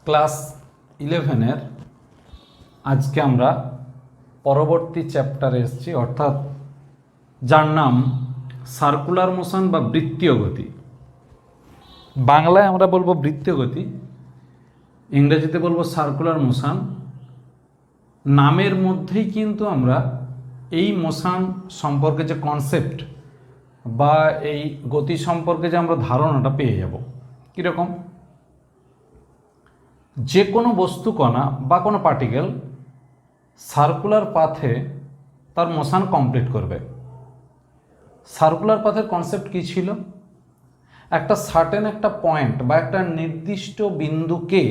Class 11-এর আজকে আমরা পরবর্তী চ্যাপ্টারে এসেছি, অর্থাৎ যার নাম সার্কুলার মোশন বা বৃত্তীয় গতি। বাংলায় আমরা বলবো বৃত্তীয় গতি, ইংরেজিতে বলবো সার্কুলার মোশন। নামের মধ্যেই কিন্তু আমরা এই মোশন সম্পর্কে যে কনসেপ্ট বা এই গতি সম্পর্কে যে আমরা ধারণাটা পেয়ে যাব। কীরকম? যে কোনো বস্তু কণা বা কোনো পার্টিকেল সার্কুলার পাথে তার মোশন কমপ্লিট করবে। সার্কুলার পাথের কনসেপ্ট কী ছিল? একটা সার্টেন একটা পয়েন্ট বা একটা নির্দিষ্ট বিন্দুকে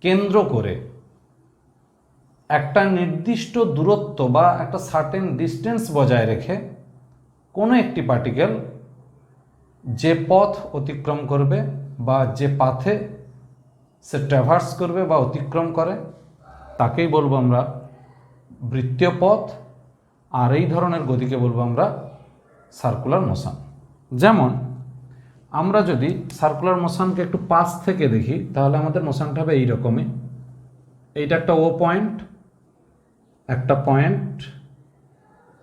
কেন্দ্র করে একটা নির্দিষ্ট দূরত্ব বা একটা সার্টেন ডিস্টেন্স বজায় রেখে কোনো একটি পার্টিকেল যে পথ অতিক্রম করবে বা যে পাথে সে ট্র্যাভার্স করবে বা অতিক্রম করে তাকেই বলবো আমরা বৃত্তীয় পথ। আর এই ধরনের গতিকে বলবো আমরা সার্কুলার মোশন। যেমন আমরা যদি সার্কুলার মোশনকে একটু পাশ থেকে দেখি তাহলে আমাদের মোশনটা হবে এইরকমই। এইটা একটা ও পয়েন্ট, একটা পয়েন্ট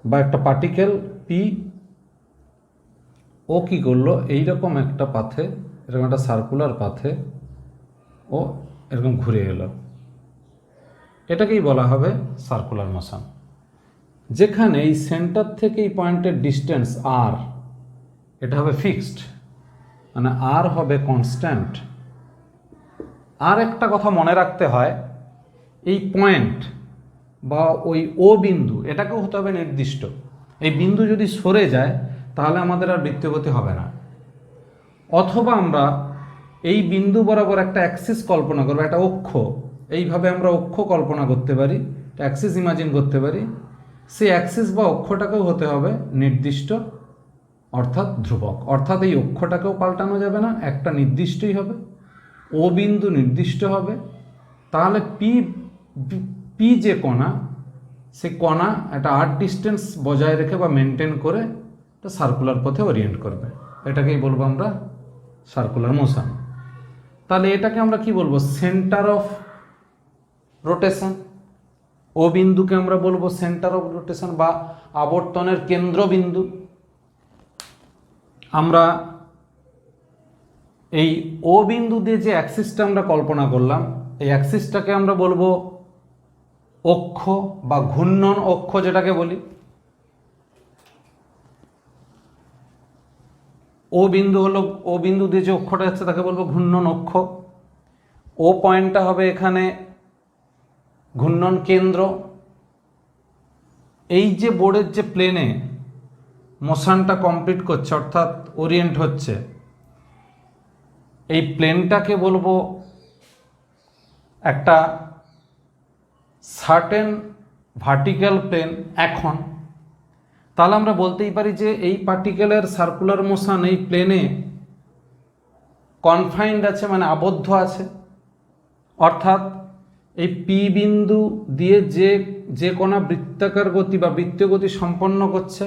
বা একটা পার্টিকেল পি। ও কী করলো? এইরকম একটা পাথে, এরকম একটা সার্কুলার পাথে ও এরকম ঘুরে এলো। এটাকেই বলা হবে সার্কুলার মোশন, যেখানে এই সেন্টার থেকে এই পয়েন্টের ডিস্টেন্স আর, এটা হবে ফিক্সড, মানে আর হবে কনস্ট্যান্ট। আর একটা কথা মনে রাখতে হয়, এই পয়েন্ট বা ওই ও বিন্দু এটাকেও হতে হবে নির্দিষ্ট। এই বিন্দু যদি সরে যায় তাহলে আমাদের আর বৃত্তীয় গতি হবে না। অথবা আমরা এই বিন্দু বরাবর একটা অ্যাক্সিস কল্পনা করবো, একটা অক্ষ। এইভাবে আমরা অক্ষ কল্পনা করতে পারি, অ্যাক্সিস ইমাজিন করতে পারি। সেই অ্যাক্সিস বা অক্ষটাকেও হতে হবে নির্দিষ্ট, অর্থাৎ ধ্রুবক। অর্থাৎ এই অক্ষটাকেও পাল্টানো যাবে না, একটা নির্দিষ্টই হবে। ও বিন্দু নির্দিষ্ট হবে। তাহলে পি যে কণা, সে কণা একটা আর্ট ডিস্টেন্স বজায় রেখে বা মেনটেন করে একটা সার্কুলার পথে ওরিয়েন্ট করবে। এটাকেই বলবো আমরা সার্কুলার মোশন। তাহলে এটাকে আমরা কি বলবো? Centre of rotation. ও বিন্দুকে আমরা বলবো সেন্টার অফ রোটেশন বা আবর্তনের কেন্দ্রবিন্দু। আমরা এই ও বিন্দু দিয়ে যে অ্যাক্সিসটা আমরা কল্পনা করলাম, এই অ্যাক্সিসটাকে আমরা বলবো অক্ষ বা ঘূর্ণন অক্ষ যেটাকে বলি। ও বিন্দু হলো, ও বিন্দু দিয়ে যে অক্ষটা যাচ্ছে তাকে বলবো ঘূর্ণন অক্ষ। ও পয়েন্টটা হবে এখানে ঘূর্ণন কেন্দ্র। এই যে বোর্ডের যে প্লেনে মোশনটা কমপ্লিট করছে অর্থাৎ ওরিয়েন্ট হচ্ছে, এই প্লেনটাকে বলবো একটা সার্টেন ভার্টিক্যাল প্লেন এখন। তাহলে আমরা বলতেই পারি যে এই পার্টিকেলের সার্কুলার মোশন এই প্লেনে কনফাইন্ড আছে, মানে আবদ্ধ আছে। অর্থাৎ এই পি বিন্দু দিয়ে যে কোনা বৃত্তাকার গতি বা বৃত্তীয় গতি সম্পন্ন করছে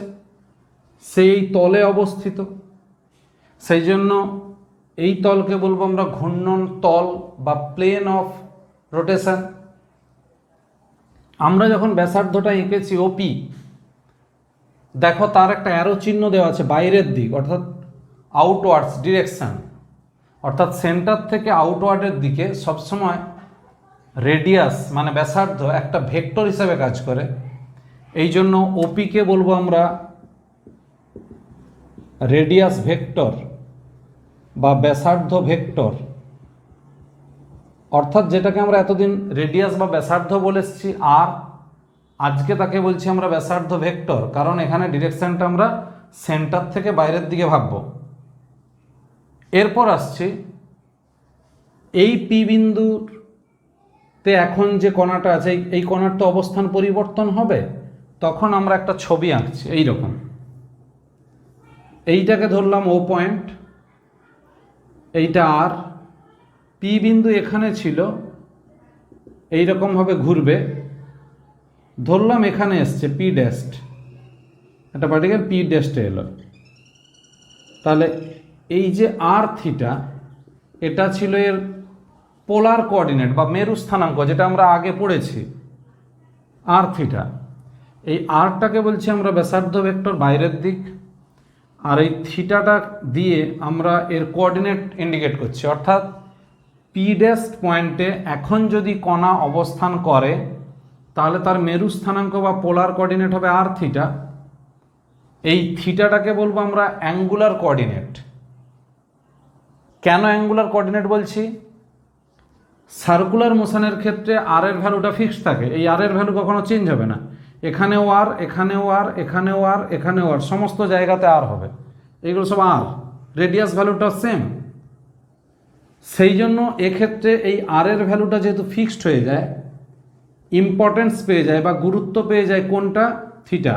সেই তলে অবস্থিত। সেই জন্য এই তলকে বলবো আমরা ঘূর্ণন তল বা প্লেন অফ রোটেশন। আমরা যখন ব্যাসার্ধটা এঁকেছি ওপি, দেখো তার একটা অ্যারো চিহ্ন দেওয়া আছে বাইরের দিক, অর্থাৎ আউটওয়ার্ডস ডিরেকশন। অর্থাৎ সেন্টার থেকে আউটওয়ার্ডের দিকে সবসময় রেডিয়াস মানে ব্যাসার্ধ একটা ভেক্টর হিসাবে কাজ করে। এই জন্য ওপিকে বলবো আমরা রেডিয়াস ভেক্টর বা ব্যাসার্ধ ভেক্টর। অর্থাৎ যেটাকে আমরা এতদিন রেডিয়াস বা ব্যাসার্ধ বলেছি, আর আজকে তাকে বলছি আমরা ব্যাসার্ধ ভেক্টর, কারণ এখানে ডিরেকশনটা আমরা সেন্টার থেকে বাইরের দিকে ভাববো। এরপর আসছে এই পি বিন্দুতে এখন যে কণাটা আছে, এই কণার তো অবস্থান পরিবর্তন হবে। তখন আমরা একটা ছবি আঁকছি এইরকম। এইটাকে ধরলাম ও পয়েন্ট, এইটা আর। পি বিন্দু এখানে ছিল, এইরকমভাবে ঘুরবে। ধরলাম এখানে এসছে পি ড্যাস্ট, একটা পার্টিকেল পি ড্যাস্টে এলো। তাহলে এই যে আর থিটা, এটা ছিল এর পোলার কোঅর্ডিনেট বা মেরু স্থানাঙ্ক, যেটা আমরা আগে পড়েছি, আর থিটা, এই আরটাকে বলছি আমরা ব্যাসার্ধ ভেক্টর বাইরের দিক, আর এই থিটাটা দিয়ে আমরা এর কোঅর্ডিনেট ইন্ডিকেট করছি, অর্থাৎ পি ড্যাশ পয়েন্টে এখন যদি কণা অবস্থান করে তাহলে তার মেরু স্থানাঙ্ক বা পোলার কোঅর্ডিনেট হবে আর থিটা। এই থিটাটাকে বলবো আমরা অ্যাঙ্গুলার কোঅর্ডিনেট। কেন অ্যাঙ্গুলার কোঅর্ডিনেট বলছি? সার্কুলার মোশনের ক্ষেত্রে আর এর ভ্যালুটা ফিক্সড থাকে, এই আর এর ভ্যালু কখনো চেঞ্জ হবে না। এখানেও আর, এখানেও আর, এখানেও আর, এখানেও আর, সমস্ত জায়গাতে আর হবে, এগুলো সব আর, রেডিয়াস ভ্যালুটা সেম। সেই জন্য এক্ষেত্রে এই আর এর ভ্যালুটা যেহেতু ফিক্সড হয়ে যায়, ইম্পর্টেন্স পেয়ে যায় বা গুরুত্ব পেয়ে যায় কোনটা? থিটা।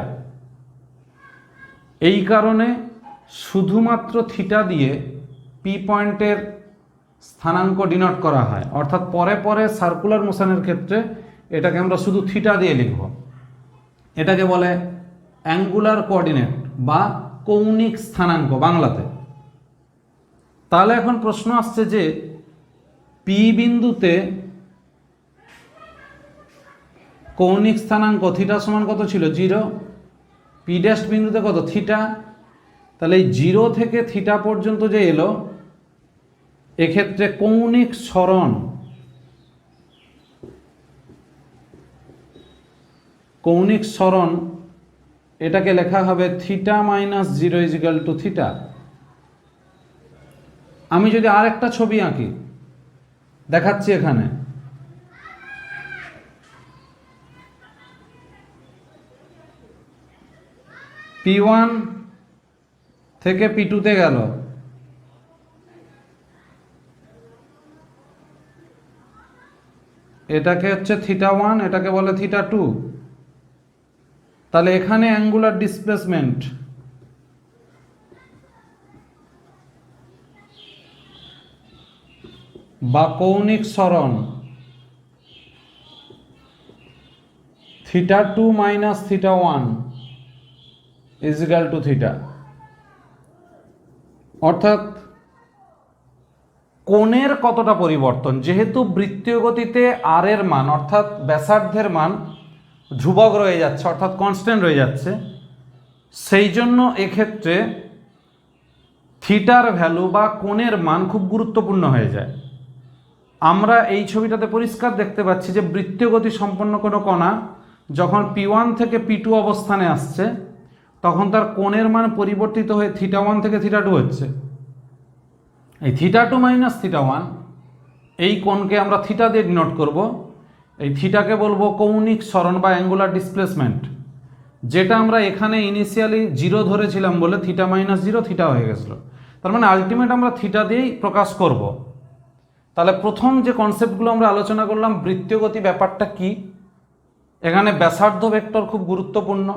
এই কারণে শুধুমাত্র থিটা দিয়ে পি পয়েন্টের স্থানাঙ্ক ডিনোট করা হয়, অর্থাৎ পরে পরে সার্কুলার মোশনের ক্ষেত্রে এটাকে আমরা শুধু থিটা দিয়ে লিখব। এটাকে বলে অ্যাঙ্গুলার কোঅর্ডিনেট বা কৌণিক স্থানাঙ্ক বাংলাতে। তাহলে এখন প্রশ্ন আসছে যে পি বিন্দুতে কৌণিক স্থানাঙ্ক থিটা সমান কত ছিল? 0। পি ড্যাশ বিন্দুতে কত? থিটা। তাহলে এই 0 থেকে থিটা পর্যন্ত যে এলো, এক্ষেত্রে কৌণিক সরণ, কৌণিক সরণ এটাকে লেখা হবে theta minus 0 equal to theta. আমি যদি আর একটা ছবি আঁকি, দেখাচ্ছি এখানে, P1 থেকে P2 তে গেল, এটাকে হচ্ছে থিটা 1, এটাকে বলে থিটা 2। তাহলে এখানে অ্যাঙ্গুলার ডিসপ্লেসমেন্ট বা কৌণিক সরণ theta 2 minus theta 1 equal to theta. অর্থাৎ কোণের কতটা পরিবর্তন, যেহেতু বৃত্তীয় গতিতে আর এর মান অর্থাৎ ব্যাসার্ধের মান ধ্রুবক রয়ে যাচ্ছে, অর্থাৎ কনস্ট্যান্ট রয়ে যাচ্ছে, সেই জন্য এক্ষেত্রে থিটার ভ্যালু বা কোণের মান খুব গুরুত্বপূর্ণ হয়ে যায়। আমরা এই ছবিটাতে পরিষ্কার দেখতে পাচ্ছি যে বৃত্তীয় গতি সম্পন্ন কোনো কণা যখন P1 থেকে P2 অবস্থানে আসছে, তখন তার কোণের মান পরিবর্তিত হয়ে থিটা 1 থেকে থিটা 2 হচ্ছে। এই থিটা 2 মাইনাস থিটা 1, এই কোণকে আমরা থিটা দিয়ে ডিনোট করব। এই থিটাকে বলবো কৌণিক সরণ বা অ্যাঙ্গুলার ডিসপ্লেসমেন্ট, যেটা আমরা এখানে ইনিশিয়ালি 0 ধরেছিলাম বলে থিটা মাইনাস 0 থিটা হয়ে গেছিলো। তার মানে আলটিমেট আমরা থিটা দিয়েই প্রকাশ করব। তাহলে প্রথম যে কনসেপ্টগুলো আমরা আলোচনা করলাম, বৃত্তীয় গতি ব্যাপারটা কি, এখানে ব্যাসার্ধ ভেক্টর খুব গুরুত্বপূর্ণ।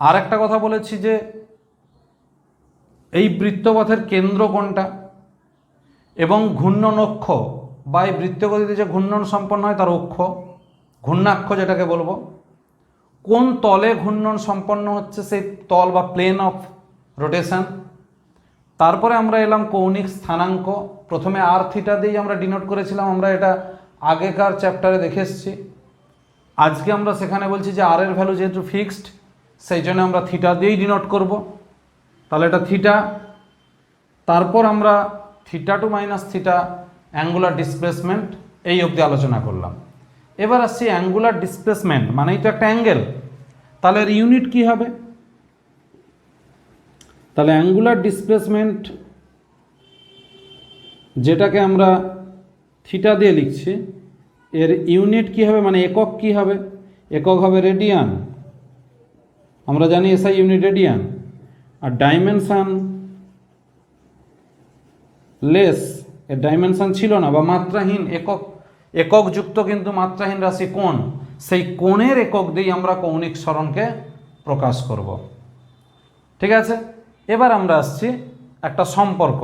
আর একটা কথা বলেছি যে এই বৃত্তপথের কেন্দ্র কোনটা, এবং ঘূর্ণন অক্ষ বা এই বৃত্তীয় গতিতে যে ঘূর্ণন সম্পন্ন হয় তার অক্ষ, ঘূর্ণাক্ষ যেটাকে বলবো, কোন তলে ঘূর্ণন সম্পন্ন হচ্ছে সেই তল বা প্লেন অফ রোটেশন। তারপরে আমরা এলাম কৌণিক স্থানাঙ্ক। প্রথমে আর থিটা দিয়েই আমরা ডিনোট করেছিলাম, আমরা এটা আগেকার চ্যাপ্টারে দেখে এসেছি। আজকে আমরা সেখানে বলছি যে আর এর ভ্যালু যেহেতু ফিক্সড, সেই জন্য আমরা থিটা দিয়েই ডিনোট করব। তাহলে এটা থিটা। তারপর আমরা theta 2 minus theta angular displacement এই অবধি আলোচনা করলাম। এবার আসছি অ্যাঙ্গুলার ডিসপ্লেসমেন্ট মানেই তো একটা অ্যাঙ্গেল, তাহলে এর ইউনিট কি হবে? তাহলে অ্যাঙ্গুলার ডিসপ্লেসমেন্ট যেটাকে আমরা থিটা দিয়ে লিখছি, এর ইউনিট কি হবে, মানে একক কি হবে? একক হবে রেডিয়ান। আমরা জানি এসআই ইউনিট রেডিয়ান। আর ডাইমেনশান লেস, এর ডাইমেনশান ছিল না বা মাত্রাহীন একক, একক যুক্ত কিন্তু মাত্রাহীন রাশি কোণ, সেই কোণের একক দিয়ে আমরা কৌণিক সরণকে প্রকাশ করব। ঠিক আছে, এবার আমরা আসছি একটা সম্পর্ক।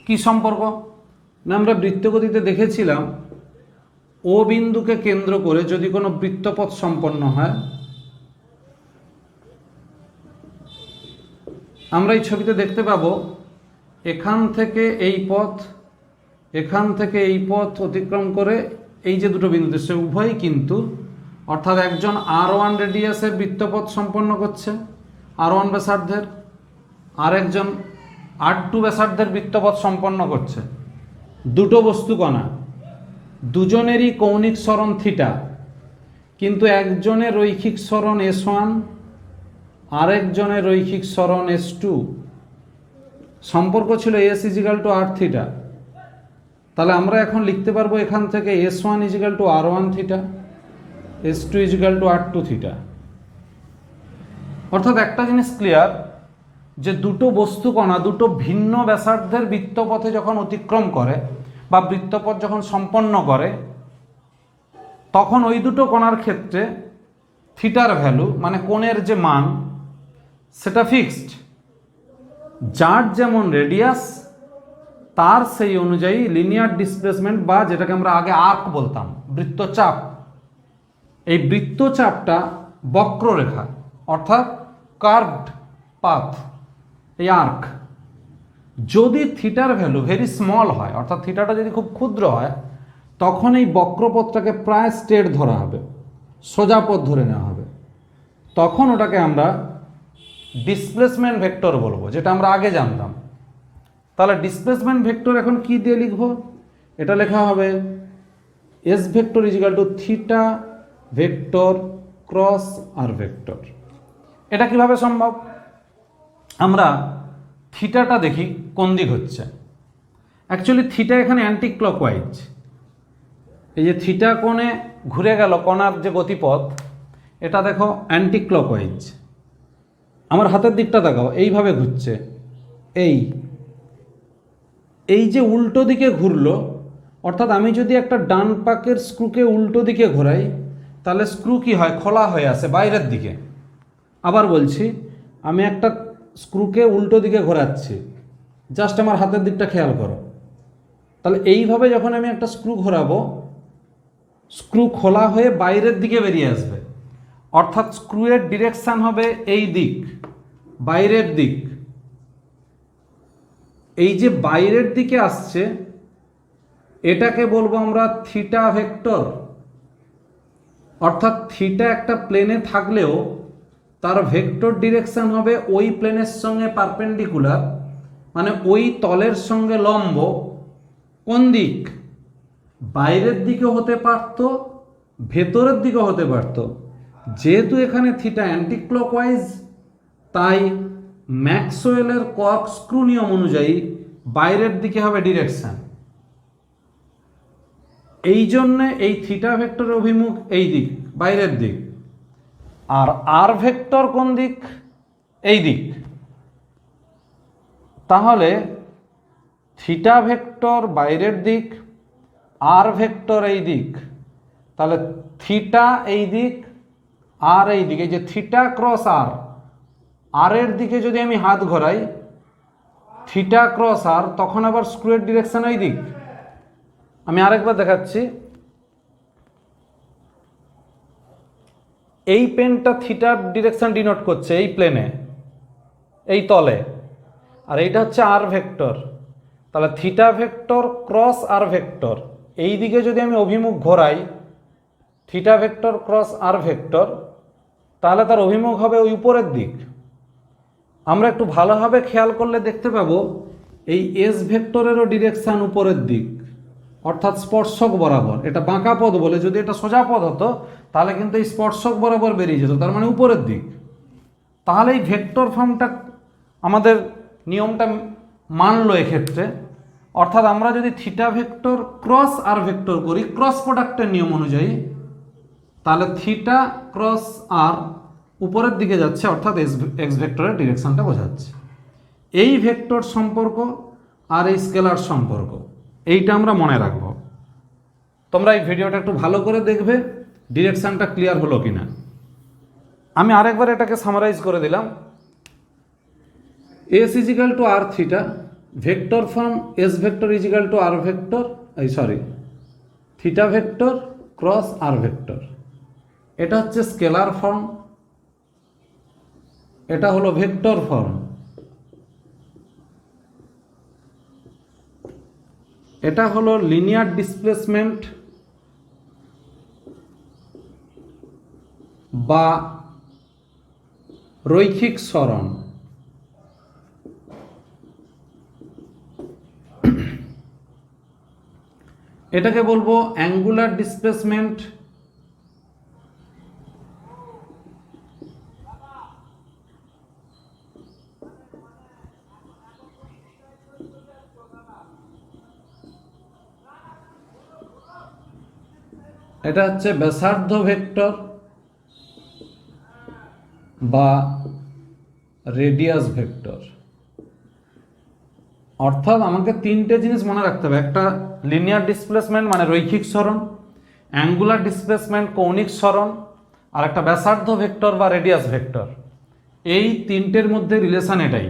কি সম্পর্ক না, আমরা বৃত্তগতিতে দেখেছিলাম ও বিন্দুকে কেন্দ্র করে যদি কোনো বৃত্তপথ সম্পন্ন হয়, আমরা এই ছবিতে দেখতে পাবো এখান থেকে এই পথ, এখান থেকে এই পথ অতিক্রম করে এই যে দুটো বিন্দু সে উভয়ই কিন্তু, অর্থাৎ একজন R1 রেডিয়াসের বৃত্তপথ সম্পন্ন করছে R1 ব্যাসার্ধের, আরেকজন R2 ব্যাসার্ধের বৃত্তপথ সম্পন্ন করছে। দুটো বস্তুকণা, দুজনেরই কৌণিক সরণ থিটা, কিন্তু একজনের রৈখিক সরণ S1, আরেকজনের রৈখিক সরণ S2। সম্পর্ক ছিল S = R থিটা। তাহলে আমরা এখন লিখতে পারবো এখান থেকে S1 = R1 theta, S2 = R2 theta. অর্থাৎ একটা জিনিস ক্লিয়ার, যে দুটো বস্তুকণা দুটো ভিন্ন ব্যাসার্ধের বৃত্তপথে যখন অতিক্রম করে বা বৃত্তপথ যখন সম্পন্ন করে, তখন ওই দুটো কণার ক্ষেত্রে থিটার ভ্যালু মানে কোণের যে মান সেটা ফিক্সড। যার যেমন রেডিয়াস তার সেই অনুযায়ী লিনিয়ার ডিসপ্লেসমেন্ট, বা যেটাকে আমরা আগে আর্ক বলতাম, বৃত্তচাপ। এই বৃত্তচাপটা বক্ররেখা, অর্থাৎ কার্ভড পাথ, এই আর্ক। যদি থিটার ভ্যালু ভেরি স্মল হয়, অর্থাৎ থিটাটা যদি খুব ক্ষুদ্র হয়, তখন এই বক্রপথটাকে প্রায় স্ট্রেট ধরা হবে, সোজা পথ ধরে নেওয়া হবে। তখন ওটাকে আমরা ডিসপ্লেসমেন্ট ভেক্টর বলবো, যেটা আমরা আগে জানতাম। তাহলে ডিসপ্লেসমেন্ট ভেক্টর এখন কি দিয়ে লিখব? এটা লেখা হবে S vector = theta vector cross r vector. এটা কিভাবে সম্ভব? আমরা থিটাটা দেখি কোন দিক হচ্ছে। অ্যাকচুয়ালি থিটা এখানে অ্যান্টি ক্লকওয়াইজ। এই যে থিটা কোণে ঘুরে গেল কণার যে গতিপথ, এটা দেখো অ্যান্টি ক্লকওয়াইজ। আমার হাতের দিকটা দেখাও, এইভাবে ঘুরছে। এই যে উল্টো দিকে ঘুরলো, অর্থাৎ আমি যদি একটা ডান পাকের স্ক্রুকে উল্টো দিকে ঘোরাই, তাহলে স্ক্রু কি হয়? খোলা হয়ে আসে বাইরের দিকে। আবার বলছি, আমি একটা স্ক্রুকে উল্টো দিকে ঘোরাচ্ছি, জাস্ট আমার হাতের দিকটা খেয়াল করো। তাহলে এইভাবে যখন আমি একটা স্ক্রু ঘোরাবো, স্ক্রু খোলা হয়ে বাইরের দিকে বেরিয়ে আসবে, অর্থাৎ স্ক্রুয়ের ডিরেকশান হবে এই দিক, বাইরের দিক। এই যে বাইরের দিকে আসছে, এটাকে বলবো আমরা থিটা ভেক্টর। অর্থাৎ থিটা একটা প্লেনে থাকলেও তার ভেক্টর ডিরেকশন হবে ওই প্লেনের সঙ্গে পারপেন্ডিকুলার, মানে ওই তলের সঙ্গে লম্ব। কোন দিক? বাইরের দিকে হতে পারত, ভেতরের দিকে হতে পারত। যেহেতু এখানে থিটা অ্যান্টি ক্লকওয়াইজ, তাই ম্যাক্সওয়েলের কর্কস্ক্রু নিয়ম অনুযায়ী বাইরের দিকে হবে ডিরেকশন। এই জন্যে এই থিটা ভেক্টরের অভিমুখ এই দিক, বাইরের দিক। আর আর ভেক্টর কোন দিক? এই দিক। তাহলে থিটা ভেক্টর বাইরের দিক, আর ভেক্টর এই দিক। তাহলে থিটা এই দিক, আর এই দিকে। যে থিটা ক্রস আর, আর এর দিকে যদি আমি হাত ঘোরাই, থিটা ক্রস আর, তখন আবার স্ক্রুয়ের ডিরেকশন এই দিক। আমি আরেকবার দেখাচ্ছি। এই পেনটা থিটার ডিরেকশন ডিনোট করছে এই প্লেনে, এই তলে। আর এইটা হচ্ছে আর ভেক্টর। তাহলে theta vector cross r vector, এই দিকে যদি আমি অভিমুখ ঘোরাই, theta vector cross r vector, তাহলে তার অভিমুখ হবে ওই উপরের দিক। আমরা একটু ভালোভাবে খেয়াল করলে দেখতে পাবো এই এস ভেক্টরেরও ডিরেকশান উপরের দিক, অর্থাৎ স্পর্শক বরাবর। এটা বাঁকা পথ বলে, যদি এটা সোজা পথ হতো তাহলে কিন্তু এই স্পর্শক বরাবর বেরিয়ে যেত, তার মানে উপরের দিক। তাহলে এই ভেক্টর ফর্মটা আমাদের নিয়মটা মানলো এক্ষেত্রে। অর্থাৎ আমরা যদি theta vector cross r vector করি ক্রস প্রোডাক্টের নিয়ম অনুযায়ী, তাহলে থিটা ক্রস আর উপরের দিকে যাচ্ছে, অর্থাৎ এক্স ভেক্টরের ডিরেকশনটা বোঝাচ্ছে। এই ভেক্টর সম্পর্ক আর এই স্কেলার সম্পর্ক, এইটা আমরা মনে রাখবো। তোমরা এই ভিডিওটা একটু ভালো করে দেখবে, ডিরেকশনটা ক্লিয়ার হলো কিনা। আমি আরেকবার এটাকে সামারাইজ করে দিলাম। S is equal to r theta, vector form s vector is equal to r vector, theta vector cross r vector. এটা হচ্ছে স্কেলার ফর্ম, এটা হলো ভেক্টর ফর্ম। এটা হলো লিনিয়ার ডিসপ্লেসমেন্ট বা রৈখিক সরণ। এটাকে বলবো অ্যাঙ্গুলার ডিসপ্লেসমেন্ট এটা হচ্ছে ব্যাসার্ধ ভেক্টর বা রেডিয়াস ভেক্টর। অর্থাৎ আমাকে তিনটে জিনিস মনে রাখতে হবে, একটা লিনিয়ার ডিসপ্লেসমেন্ট মানে রৈখিক সরণ, অ্যাঙ্গুলার ডিসপ্লেসমেন্ট কৌণিক সরণ, আর একটা ব্যাসার্ধ ভেক্টর বা রেডিয়াস ভেক্টর। এই তিনটের মধ্যে রিলেশন এটাই।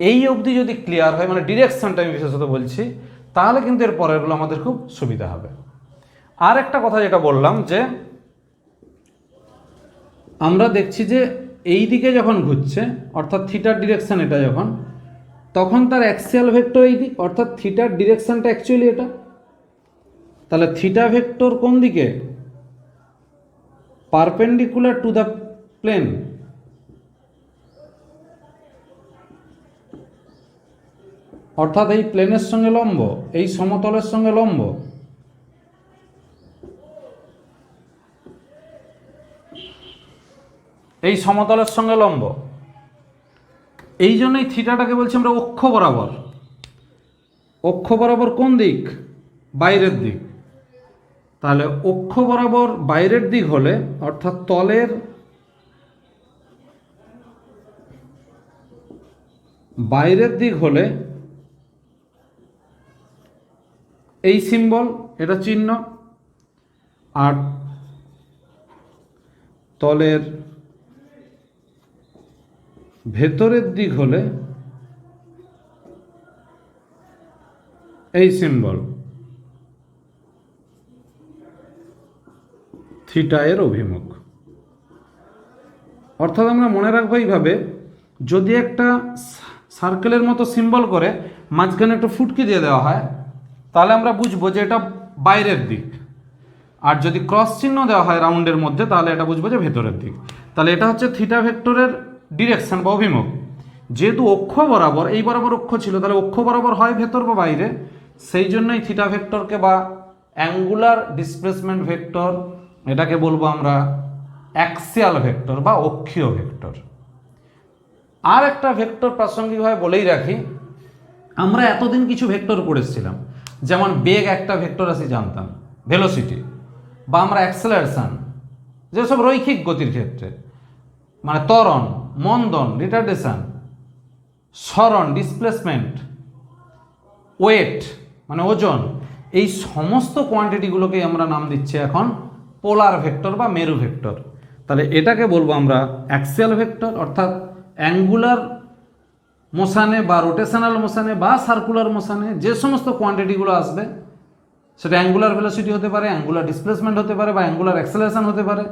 এই অবধি যদি ক্লিয়ার হয়, মানে ডিরেকশনটা আমি বিশেষত বলছি, তাহলে কিন্তু এর পরেরগুলো আমাদের খুব সুবিধা হবে। আর একটা কথা যেটা বললাম যে আমরা দেখছি যে এই দিকে যখন ঘুরছে, অর্থাৎ থিটার ডিরেকশন এটা যখন, তখন তার অ্যাক্সিয়াল ভেক্টর এই দিক, অর্থাৎ থিটার ডিরেকশনটা অ্যাকচুয়ালি এটা। তাহলে থিটা ভেক্টর কোন দিকে? Perpendicular to the plane. অর্থাৎ এই প্লেনের সঙ্গে লম্ব, এই সমতলের সঙ্গে লম্ব। এই সমতলের সঙ্গে লম্ব। এই জন্যই থিটাটাকে বলছি আমরা অক্ষ বরাবর। অক্ষ বরাবর কোন দিক? বাইরের দিক। তাহলে অক্ষ বরাবর বাইরের দিক হলে, অর্থাৎ তলের বাইরের দিক হলে এই সিম্বল, এটা চিহ্ন, আর তলের ভেতরের দিক হলে এই সিম্বল, থিটা এর অভিমুখ। অর্থাৎ আমরা মনে রাখবো এইভাবে, যদি একটা সার্কেলের মতো সিম্বল করে মাঝখানে একটা ফুটকি দিয়ে দেওয়া হয়, তাহলে আমরা বুঝবো যে এটা বাইরের দিক। আর যদি ক্রস চিহ্ন দেওয়া হয় রাউন্ডের মধ্যে, তাহলে এটা বুঝবো যে ভেতরের দিক। তাহলে এটা হচ্ছে থিটা ভেক্টরের ডিরেকশন বা অভিমুখ। যেহেতু অক্ষ বরাবর, এই বরাবর অক্ষ ছিল, তাহলে অক্ষ বরাবর হয় ভেতর বা বাইরে, সেই জন্যই থিটা ভেক্টরকে বা অ্যাঙ্গুলার ডিসপ্লেসমেন্ট ভেক্টর, এটাকে বলবো আমরা অ্যাক্সিয়াল ভেক্টর বা অক্ষীয় ভেক্টর। আর একটা ভেক্টর প্রাসঙ্গিকভাবে বলেই রাখি, আমরা এতদিন কিছু ভেক্টর পড়েছিলাম, যেমন বেগ একটা ভেক্টর আছে জানতাম, ভেলোসিটি, বা আমরা অ্যাক্সেলারেশন, যেসব রৈখিক গতির ক্ষেত্রে, মানে ত্বরণ, মন্দন, রিটার্ডেশন, সরণ, ডিসপ্লেসমেন্ট, ওয়েট মানে ওজন, এই সমস্ত কোয়ান্টিটিগুলোকেই আমরা নাম দিচ্ছি এখন পোলার ভেক্টর বা মেরু ভেক্টর। তাহলে এটাকে বলবো আমরা অ্যাক্সিয়াল ভেক্টর, অর্থাৎ অ্যাঙ্গুলার মোশানে বা রোটেশনাল মোশানে বা সার্কুলার মোশানে যে সমস্ত কোয়ান্টিটিগুলো আসবে, সেটা অ্যাঙ্গুলার ভেলোসিটি হতে পারে, অ্যাঙ্গুলার ডিসপ্লেসমেন্ট হতে পারে, বা অ্যাঙ্গুলার অ্যাক্সেলারেশন হতে পারে,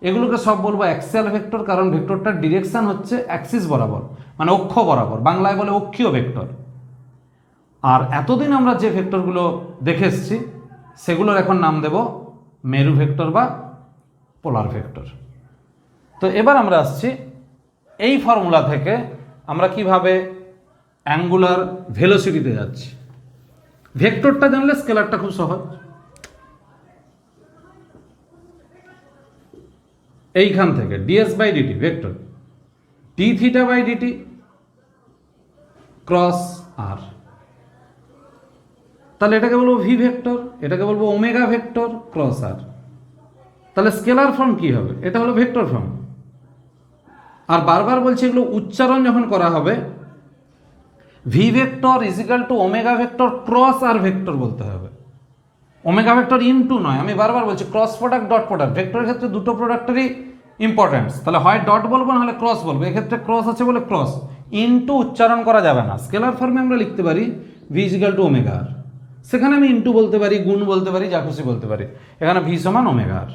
এগুলোকে সব বলবো অ্যাক্সিয়াল ভেক্টর। কারণ ভেক্টরটার ডিরেকশন হচ্ছে অ্যাক্সিস বরাবর, মানে অক্ষ বরাবর, বাংলায় বলে অক্ষীয় ভেক্টর। আর এতদিন আমরা যে ভেক্টরগুলো দেখে এসেছি, সেগুলোর এখন নাম দেব মেরু ভেক্টর বা পোলার ভেক্টর। তো এবার আমরা আসছি এই ফর্মুলা থেকে আমরা কিভাবে অ্যাঙ্গুলার ভেলোসিটিতে যাচ্ছি। ভেক্টরটা জানলে স্কেলারটা খুব সহজ। এইখান থেকে d s by d t vector, d theta by d t cross r, তাহলে এটাকে বলবো ভি ভেক্টর, এটাকে বলবো ওমেগা ভেক্টর ক্রস আর। তাহলে স্কেলার ফর্ম কি হবে? এটা হলো ভেক্টর ফর্ম। আর বারবার বলছি, এগুলো উচ্চারণ যখন করা হবে, v vector is equal to omega vector cross r vector বলতে হবে। ওমেগা ভেক্টর ইনটু নয়। আমি বারবার বলছি ক্রস প্রোডাক্ট, ডট প্রোডাক্ট। ভেক্টরের ক্ষেত্রে দুটো প্রোডাক্টেরই ইম্পর্টেন্স। তাহলে হয় ডট বলবো, নাহলে ক্রস বলবো। এক্ষেত্রে ক্রস আছে বলে ক্রস, ইনটু উচ্চারণ করা যাবে না। স্কেলার ফর্মে আমরা লিখতে পারি ভি ইজিক্যাল টু ওমেগা আর, সেখানে আমি ইনটু বলতে পারি, গুণ বলতে পারি, যা খুশি বলতে পারি। এখানে ভি সমান ওমেগা আর।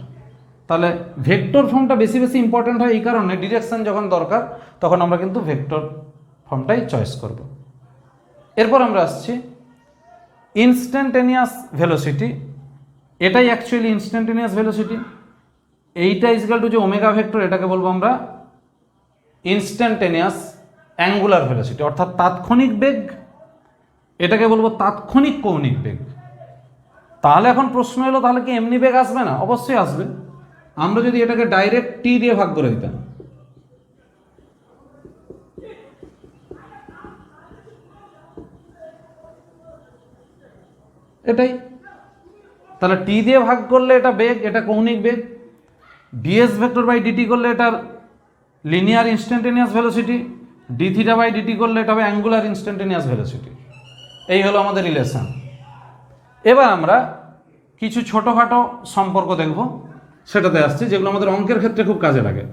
তাহলে ভেক্টর ফর্মটা বেশি বেশি ইম্পর্টেন্ট হয় এই কারণে, ডিরেকশন যখন দরকার তখন আমরা কিন্তু ভেক্টর ফর্মটাই চয়েস করব। এরপর আমরা আসছি ইনস্ট্যান্টেনিয়াস ভেলোসিটি, এটাই অ্যাকচুয়ালি ইনস্ট্যান্টেনিয়াস ভেলোসিটি। এইটা ইজকাল টু যে ওমেগা ভেক্টর, এটাকে বলবো আমরা ইনস্ট্যান্টেনিয়াস অ্যাঙ্গুলার ভেলোসিটি, অর্থাৎ তাৎক্ষণিক বেগ। এটাকে বলবো তাৎক্ষণিক কৌণিক বেগ। তাহলে এখন প্রশ্ন এলো, তাহলে কি এমনি বেগ আসবে না? অবশ্যই আসবে। আমরা যদি এটাকে ডাইরেক্ট টি দিয়ে ভাগ করে দিতাম, এটাই, তাহলে টি দিয়ে ভাগ করলে এটা বেগ, এটা কৌণিক বেগ। ডিএস ভেক্টর বাই ডিটি করলে এটার linear instantaneous velocity, d theta by dt করলে এটা হবে অ্যাঙ্গুলার ইনস্ট্যান্টেনিয়াস ভেলোসিটি। এই হলো আমাদের রিলেশন। এবার আমরা কিছু ছোটোখাটো সম্পর্ক দেখব, সেটাতে আসছি, যেগুলো আমাদের অঙ্কের ক্ষেত্রে খুব কাজে লাগে।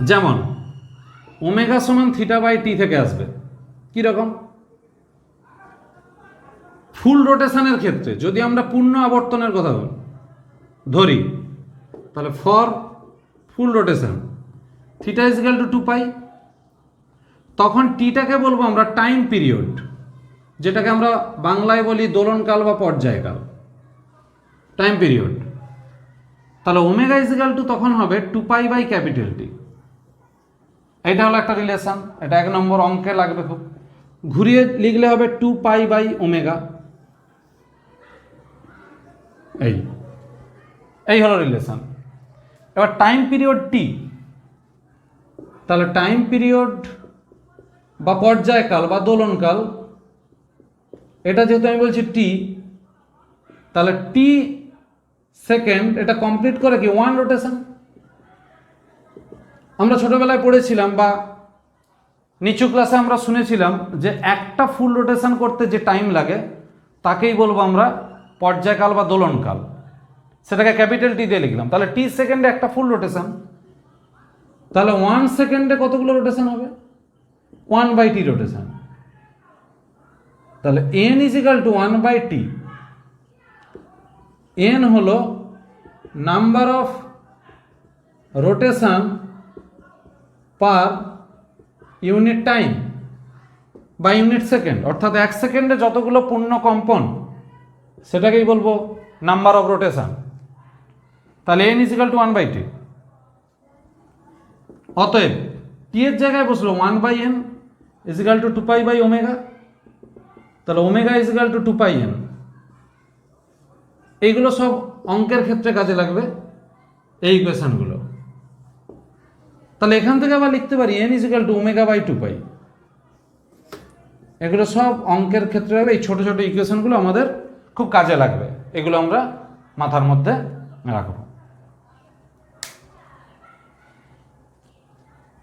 যেমন ওমেগা সমান থিটা বাই টি থেকে আসবে কীরকম? ফুল রোটেশনের ক্ষেত্রে যদি আমরা পূর্ণ আবর্তনের কথা ধরি, তাহলে for full rotation theta is equal to 2π। তখন টিটাকে বলবো আমরা টাইম পিরিয়ড, যেটাকে আমরা বাংলায় বলি দোলনকাল বা পর্যায়কাল, টাইম পিরিয়ড। তাহলে ওমেগা ইজ ইকুয়াল টু তখন হবে 2π বাই ক্যাপিটাল টি। এটা হলো একটা রিলেশন, এটা 1 নম্বর অঙ্কে লাগবে খুব। ঘুরিয়ে লিখলে হবে 2π বাই ওমেগা। এই হলো রিলেশন। এবার টাইম পিরিয়ড টি, তাহলে টাইম পিরিয়ড বা পর্যায়কাল বা দোলনকাল, এটা যেহেতু আমি বলছি টি, তাহলে টি সেকেন্ড এটা কমপ্লিট করে কি 1 রোটেশন। আমরা ছোটবেলায় পড়েছিলাম বা নিচু ক্লাসে আমরা শুনেছিলাম যে একটা ফুল রোটেশন করতে যে টাইম লাগে তাকেই বলবো আমরা পর্যায়কাল বা দোলনকাল। সেটাকে ক্যাপিটাল টি দিয়ে লিখলাম। তাহলে টি সেকেন্ডে একটা ফুল রোটেশন, তাহলে 1 সেকেন্ডে কতগুলো রোটেশন হবে? 1/t rotation. তাহলে n is equal to 1/t। n হলো number of rotation per unit time বা ইউনিট সেকেন্ড, অর্থাৎ 1 সেকেন্ডে যতগুলো পূর্ণ কম্পন সেটাকেই বলবো নাম্বার অফ রোটেশন। তাহলে n is equal to 1/t। অতএব টি এর জায়গায় বসলো 1/n is equal to 2π by omega. তাহলে ওমেগা ইজ ইকাল টু 2πn। এইগুলো সব অঙ্কের ক্ষেত্রে কাজে লাগবে, এই ইকুয়েশনগুলো। তাহলে এখান থেকে আবার লিখতে পারি n is equal to omega by 2π। এগুলো সব অঙ্কের ক্ষেত্রে হবে। এই ছোট ছোট ইকুয়েশনগুলো আমাদের খুব কাজে লাগবে, এগুলো আমরা মাথার মধ্যে রাখবো।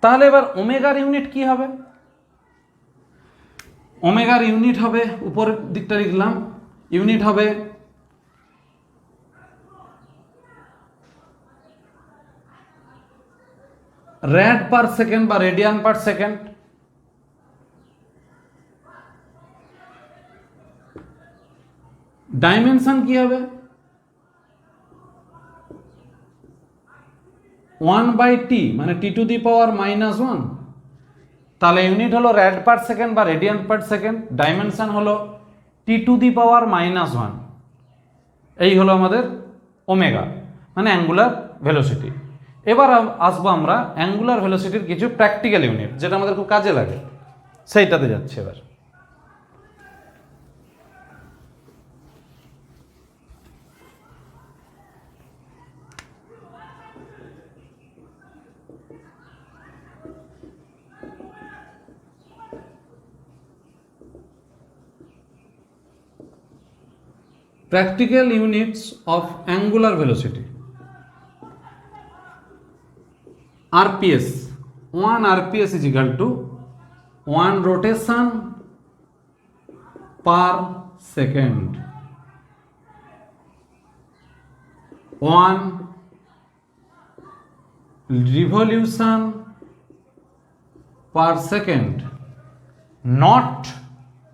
তাহলে এবার ওমেগার ইউনিট কি হবে? ওমেগার ইউনিট হবে, উপরের দিকটা লিখলাম, ইউনিট হবে র্যাড পার সেকেন্ড বা রেডিয়ান পার সেকেন্ড। ডাইমেনশন কি হবে? 1/t মানে t টু দি পাওয়ার -1। তাহলে ইউনিট হলো র্যাড পার সেকেন্ড বা রেডিয়ান পার সেকেন্ড, ডাইমেনশন হলো t টু দি পাওয়ার -1। এই হলো আমাদের ওমেগা মানে অ্যাঙ্গুলার ভেলোসিটি। এবার আসবো আমরা অ্যাঙ্গুলার ভেলোসিটির কিছু প্র্যাকটিক্যাল ইউনিট, যেটা আমাদের খুব কাজে লাগে, সেইটাতে যাচ্ছে এবার। Practical units of angular velocity. RPS. 1 RPS is equal to 1 rotation per second. 1 revolution per second. Not,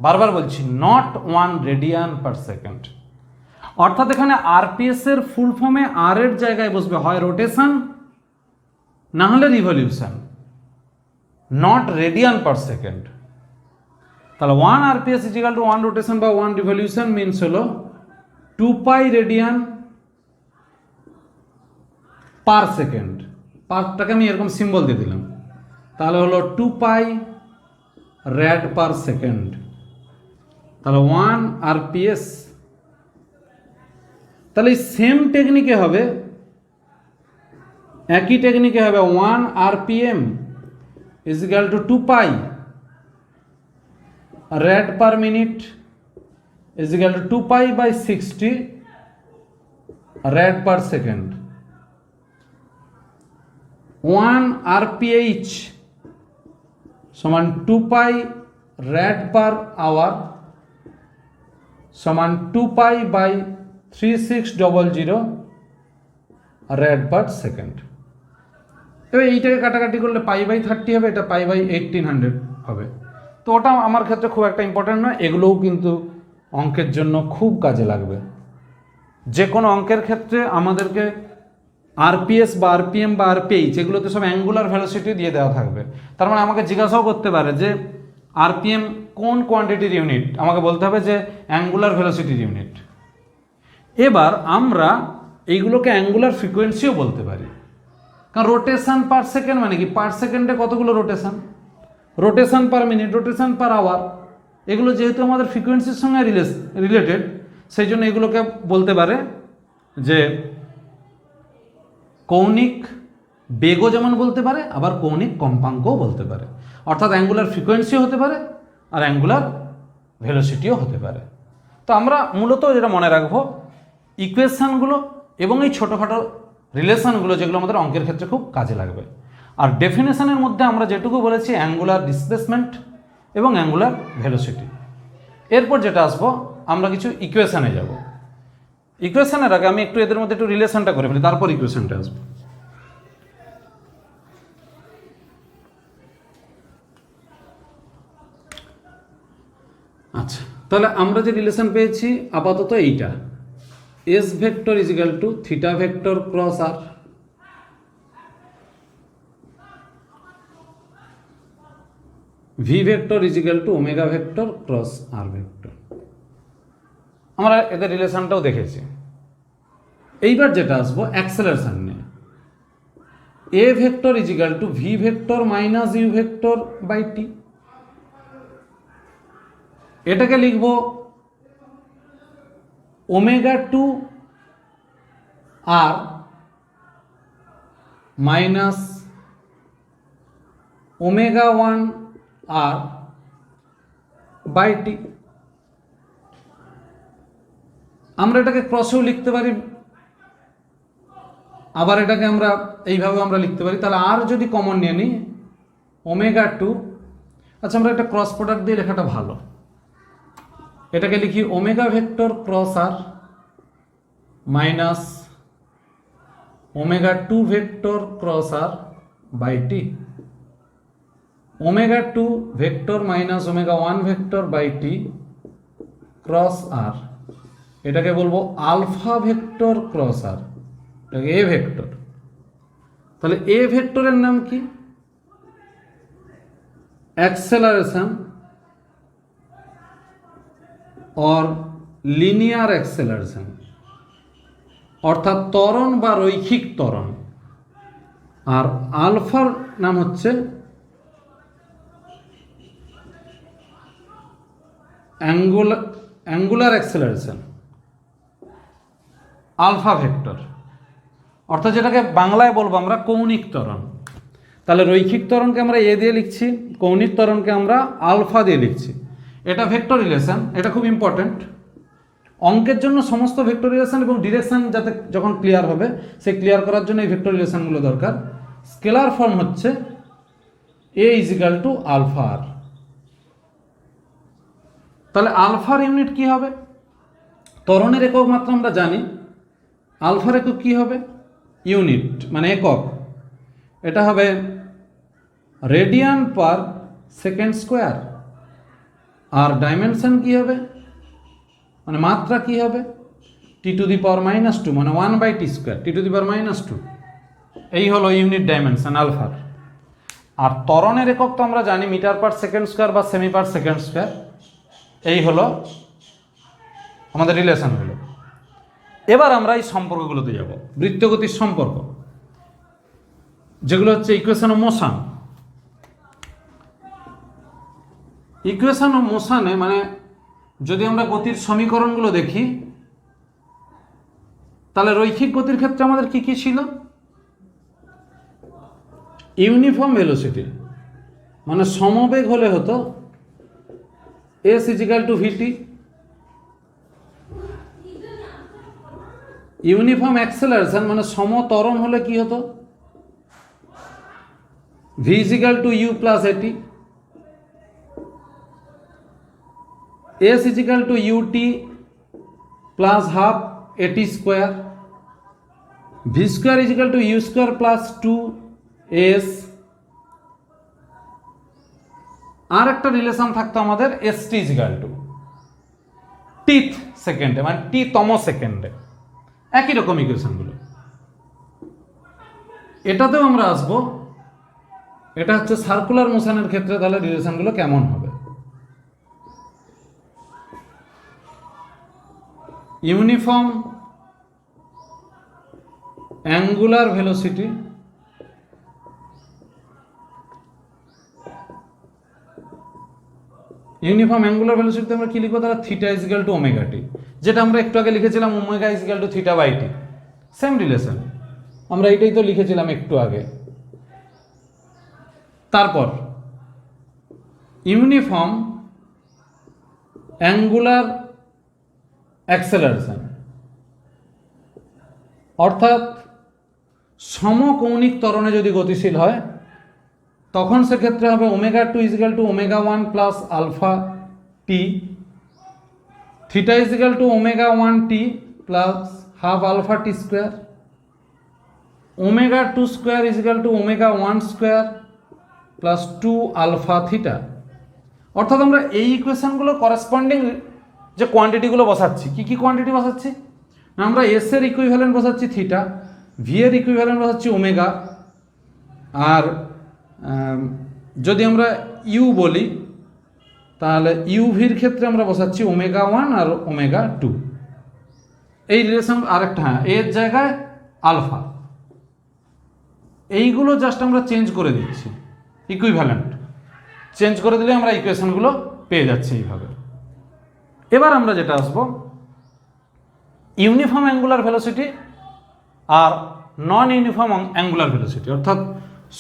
বারবার বলছি, not 1 radian per second. অর্থাৎ এখানে আরপিএস এর ফুল ফর্মে আর এর জায়গায় বসবে হয় রোটেশন না হলে revolution, not radian per second. তাহলে 1 আরপিএস ইজিক্যাল টু 1 রোটেশন বা 1 রিভলিউশন মিনস হলো 2 পাই রেডিয়ান পার সেকেন্ড। পারটাকে আমি এরকম সিম্বল দিয়ে দিলাম, তাহলে হলো 2 পাই র্যাড পার সেকেন্ড। তাহলে 1 আরপিএস, তাহলে সেম টেকনিকে হবে, একই টেকনিকে হবে 1 RPM is equal to 2 pi rad per minute is equal to 2 pi by 60 rad per second. 1 RPH সমান 2 পাই র্যাড পার আওয়ার সমান 2 পাই বাই 3600 র্যাড পার সেকেন্ড। এবার এইটাকে কাটাকাটি করলে পাই বাই 30 হবে, এটা পাই বাই 1800 হবে। তো ওটা আমার ক্ষেত্রে খুব একটা ইম্পর্টেন্ট নয়, এগুলোও কিন্তু অঙ্কের জন্য খুব কাজে লাগবে। যে কোনো অঙ্কের ক্ষেত্রে আমাদেরকে আরপিএস বা আরপিএম বা আরপিএইচ এগুলোতে সব অ্যাঙ্গুলার ভেলোসিটি দিয়ে দেওয়া থাকবে। তার মানে আমাকে জিজ্ঞাসাও করতে পারে যে আরপিএম কোন কোয়ান্টিটির ইউনিট, আমাকে বলতে হবে যে অ্যাঙ্গুলার ভেলোসিটির ইউনিট। এবার আমরা এইগুলোকে অ্যাঙ্গুলার ফ্রিকোয়েন্সিও বলতে পারি, কারণ রোটেশন পার সেকেন্ড মানে কি, পার সেকেন্ডে কতগুলো rotation, rotation per minute, rotation per hour, এগুলো যেহেতু আমাদের ফ্রিকোয়েন্সির সঙ্গে রিলেটেড, সেই জন্য এগুলোকে বলতে পারে যে কৌণিক বেগও যেমন বলতে পারে, আবার কৌণিক কম্পাঙ্কও বলতে পারে। অর্থাৎ অ্যাঙ্গুলার ফ্রিকোয়েন্সিও হতে পারে আর অ্যাঙ্গুলার ভেলোসিটিও হতে পারে। তো আমরা মূলত যেটা মনে রাখবো, ইকুয়েশানগুলো এবং এই ছোটোখাটো রিলেশনগুলো যেগুলো আমাদের অঙ্কের ক্ষেত্রে খুব কাজে লাগবে। আর ডেফিনেশনের মধ্যে আমরা যেটুকু বলেছি অ্যাঙ্গুলার ডিসপ্লেসমেন্ট এবং অ্যাঙ্গুলার ভেলোসিটি। এরপর যেটা আসবো, আমরা কিছু ইকুয়েশানে যাব। ইকুয়েশানের আগে আমি একটু এদের মধ্যে একটু রিলেশনটা করে ফেলি, তারপর ইকুয়েশানটা আসবো। আচ্ছা, তাহলে আমরা যে রিলেশন পেয়েছি আপাতত এইটা, s vector is equal to theta vector cross r, v vector is equal to omega vector cross r vector. আমরা এদের রিলেশনটাও দেখেছি। এইবার যেটা আসবো অ্যাক্সেলারেশন নিয়ে, a vector is equal to v vector minus u vector by t. এটাকে লিখব omega two r minus omega one r by t. আমরা এটাকে ক্রসেও লিখতে পারি, আবার এটাকে আমরা এইভাবে আমরা লিখতে পারি। তাহলে আর যদি কমন নিয়ে নিই ওমেগা টু, আচ্ছা আমরা একটা ক্রস প্রোডাক্ট দিয়ে লেখাটা ভালো, এটাকে লিখি omega vector cross r minus omega two vector cross r by t. Omega two vector minus omega one vector by t cross r, এটাকে বলবো আলফা ভেক্টর ক্রস আর, এটাকে এ ভেক্টর। তাহলে এ ভেক্টরের নাম কি, অ্যাক্সেলারেশন অর লিনিয়ার অ্যাক্সেলারেশন, অর্থাৎ ত্বরণ বা রৈখিক ত্বরণ। আর আলফার নাম হচ্ছে অ্যাঙ্গুলার অ্যাক্সেলারেশন, আলফা ভেক্টর, অর্থাৎ যেটাকে বাংলায় বলবো আমরা কৌণিক ত্বরণ। তাহলে রৈখিক ত্বরণকে আমরা এ দিয়ে লিখছি, কৌণিক ত্বরণকে আমরা আলফা দিয়ে লিখছি। এটা ভেক্টর রিলেশন, এটা খুব ইম্পর্টেন্ট অঙ্কের জন্য। সমস্ত ভেক্টর রিলেশন এবং ডিরেকশন যাতে যখন ক্লিয়ার হবে, সেই ক্লিয়ার করার জন্য এই ভেক্টর রিলেশনগুলো দরকার। স্কেলার ফর্ম হচ্ছে এ ইজ ইকাল টু আলফা আর। তাহলে আলফার ইউনিট কি হবে, ত্বরণের একক মাত্রা আমরা জানি, আলফার একক কি হবে, ইউনিট মানে একক, এটা হবে রেডিয়ান পার সেকেন্ড স্কোয়ার। আর ডাইমেনশন কি হবে, মানে মাত্রা কি হবে, t to the power minus two, মানে 1/t square, t to the power minus two. এই হলো ইউনিট ডাইমেনশন আলফার। আর ত্বরণের একক তো আমরা জানি মিটার পার সেকেন্ড স্কোয়ার বা সেমি পার সেকেন্ড স্কোয়ার। এই হলো আমাদের রিলেশনগুলো। এবার আমরা এই সম্পর্কগুলোতে যাব, বৃত্তগতির সম্পর্ক, যেগুলো হচ্ছে equation of motion. Equation of মোশনে মানে যদি আমরা গতির সমীকরণগুলো দেখি, তাহলে রৈখিক গতির ক্ষেত্রে আমাদের কি কি ছিল? ইউনিফর্ম ভেলোসিটি মানে সমবেগ হলে হতো s is equal to v t. Uniform acceleration মানে সমত্বরণ হলে কি হতো? V is equal to u plus a t. S is equal to u t plus half a t square. V square is equal to u square plus 2s। আর একটা রিলেশন থাকতো আমাদের s t is equal to t th সেকেন্ডে মানে টি-তম সেকেন্ডে। একই রকম ইকুয়েশনগুলো এটাতেও আমরা আসবো। এটা হচ্ছে সার্কুলার মোশনের ক্ষেত্রে, তাহলে রিলেশনগুলো কেমন হবে? Uniform angular velocity uniform angular ভেলোসিটিতে আমরা কি লিখবো? তাহলে theta is equal to omega t, যেটা আমরা একটু আগে লিখেছিলাম omega is equal to theta by t. Same relation, আমরা এটাই তো লিখেছিলাম একটু আগে। তারপর ইউনিফর্ম অ্যাঙ্গুলার অ্যাক্সেলারেশন, অর্থাৎ সমকৌণিক ত্বরণে যদি গতিশীল হয় তখন সেক্ষেত্রে হবে omega two is equal to omega 1 plus alpha t. Theta is equal to omega 1 t plus half alpha t square. Omega 2 square is equal to omega 1 square plus 2 alpha theta. অর্থাৎ আমরা এই ইকুয়েশনগুলো করেসপন্ডিং যে কোয়ান্টিটিগুলো বসাচ্ছি, কি কি কোয়ান্টিটি বসাচ্ছি? আমরা এস এর ইকুইভ্যালেন্ট বসাচ্ছি থিটা, ভি এর ইকুইভ্যালেন্ট বসাচ্ছি ওমেগা, আর যদি আমরা ইউ বলি তাহলে ইউভির ক্ষেত্রে আমরা বসাচ্ছি ওমেগা 1 আর ওমেগা 2। এই রিলেশন আরেকটা, হ্যাঁ, এর জায়গায় আলফা। এইগুলো জাস্ট আমরা চেঞ্জ করে দিচ্ছি, ইকুইভ্যালেন্ট চেঞ্জ করে দিলে আমরা ইকুয়েশনগুলো পেয়ে যাচ্ছি এইভাবে। এবার আমরা যেটা আসবো ইউনিফর্ম অ্যাঙ্গুলার ভেলোসিটি আর নন ইউনিফর্ম অ্যাঙ্গুলার ভেলোসিটি, অর্থাৎ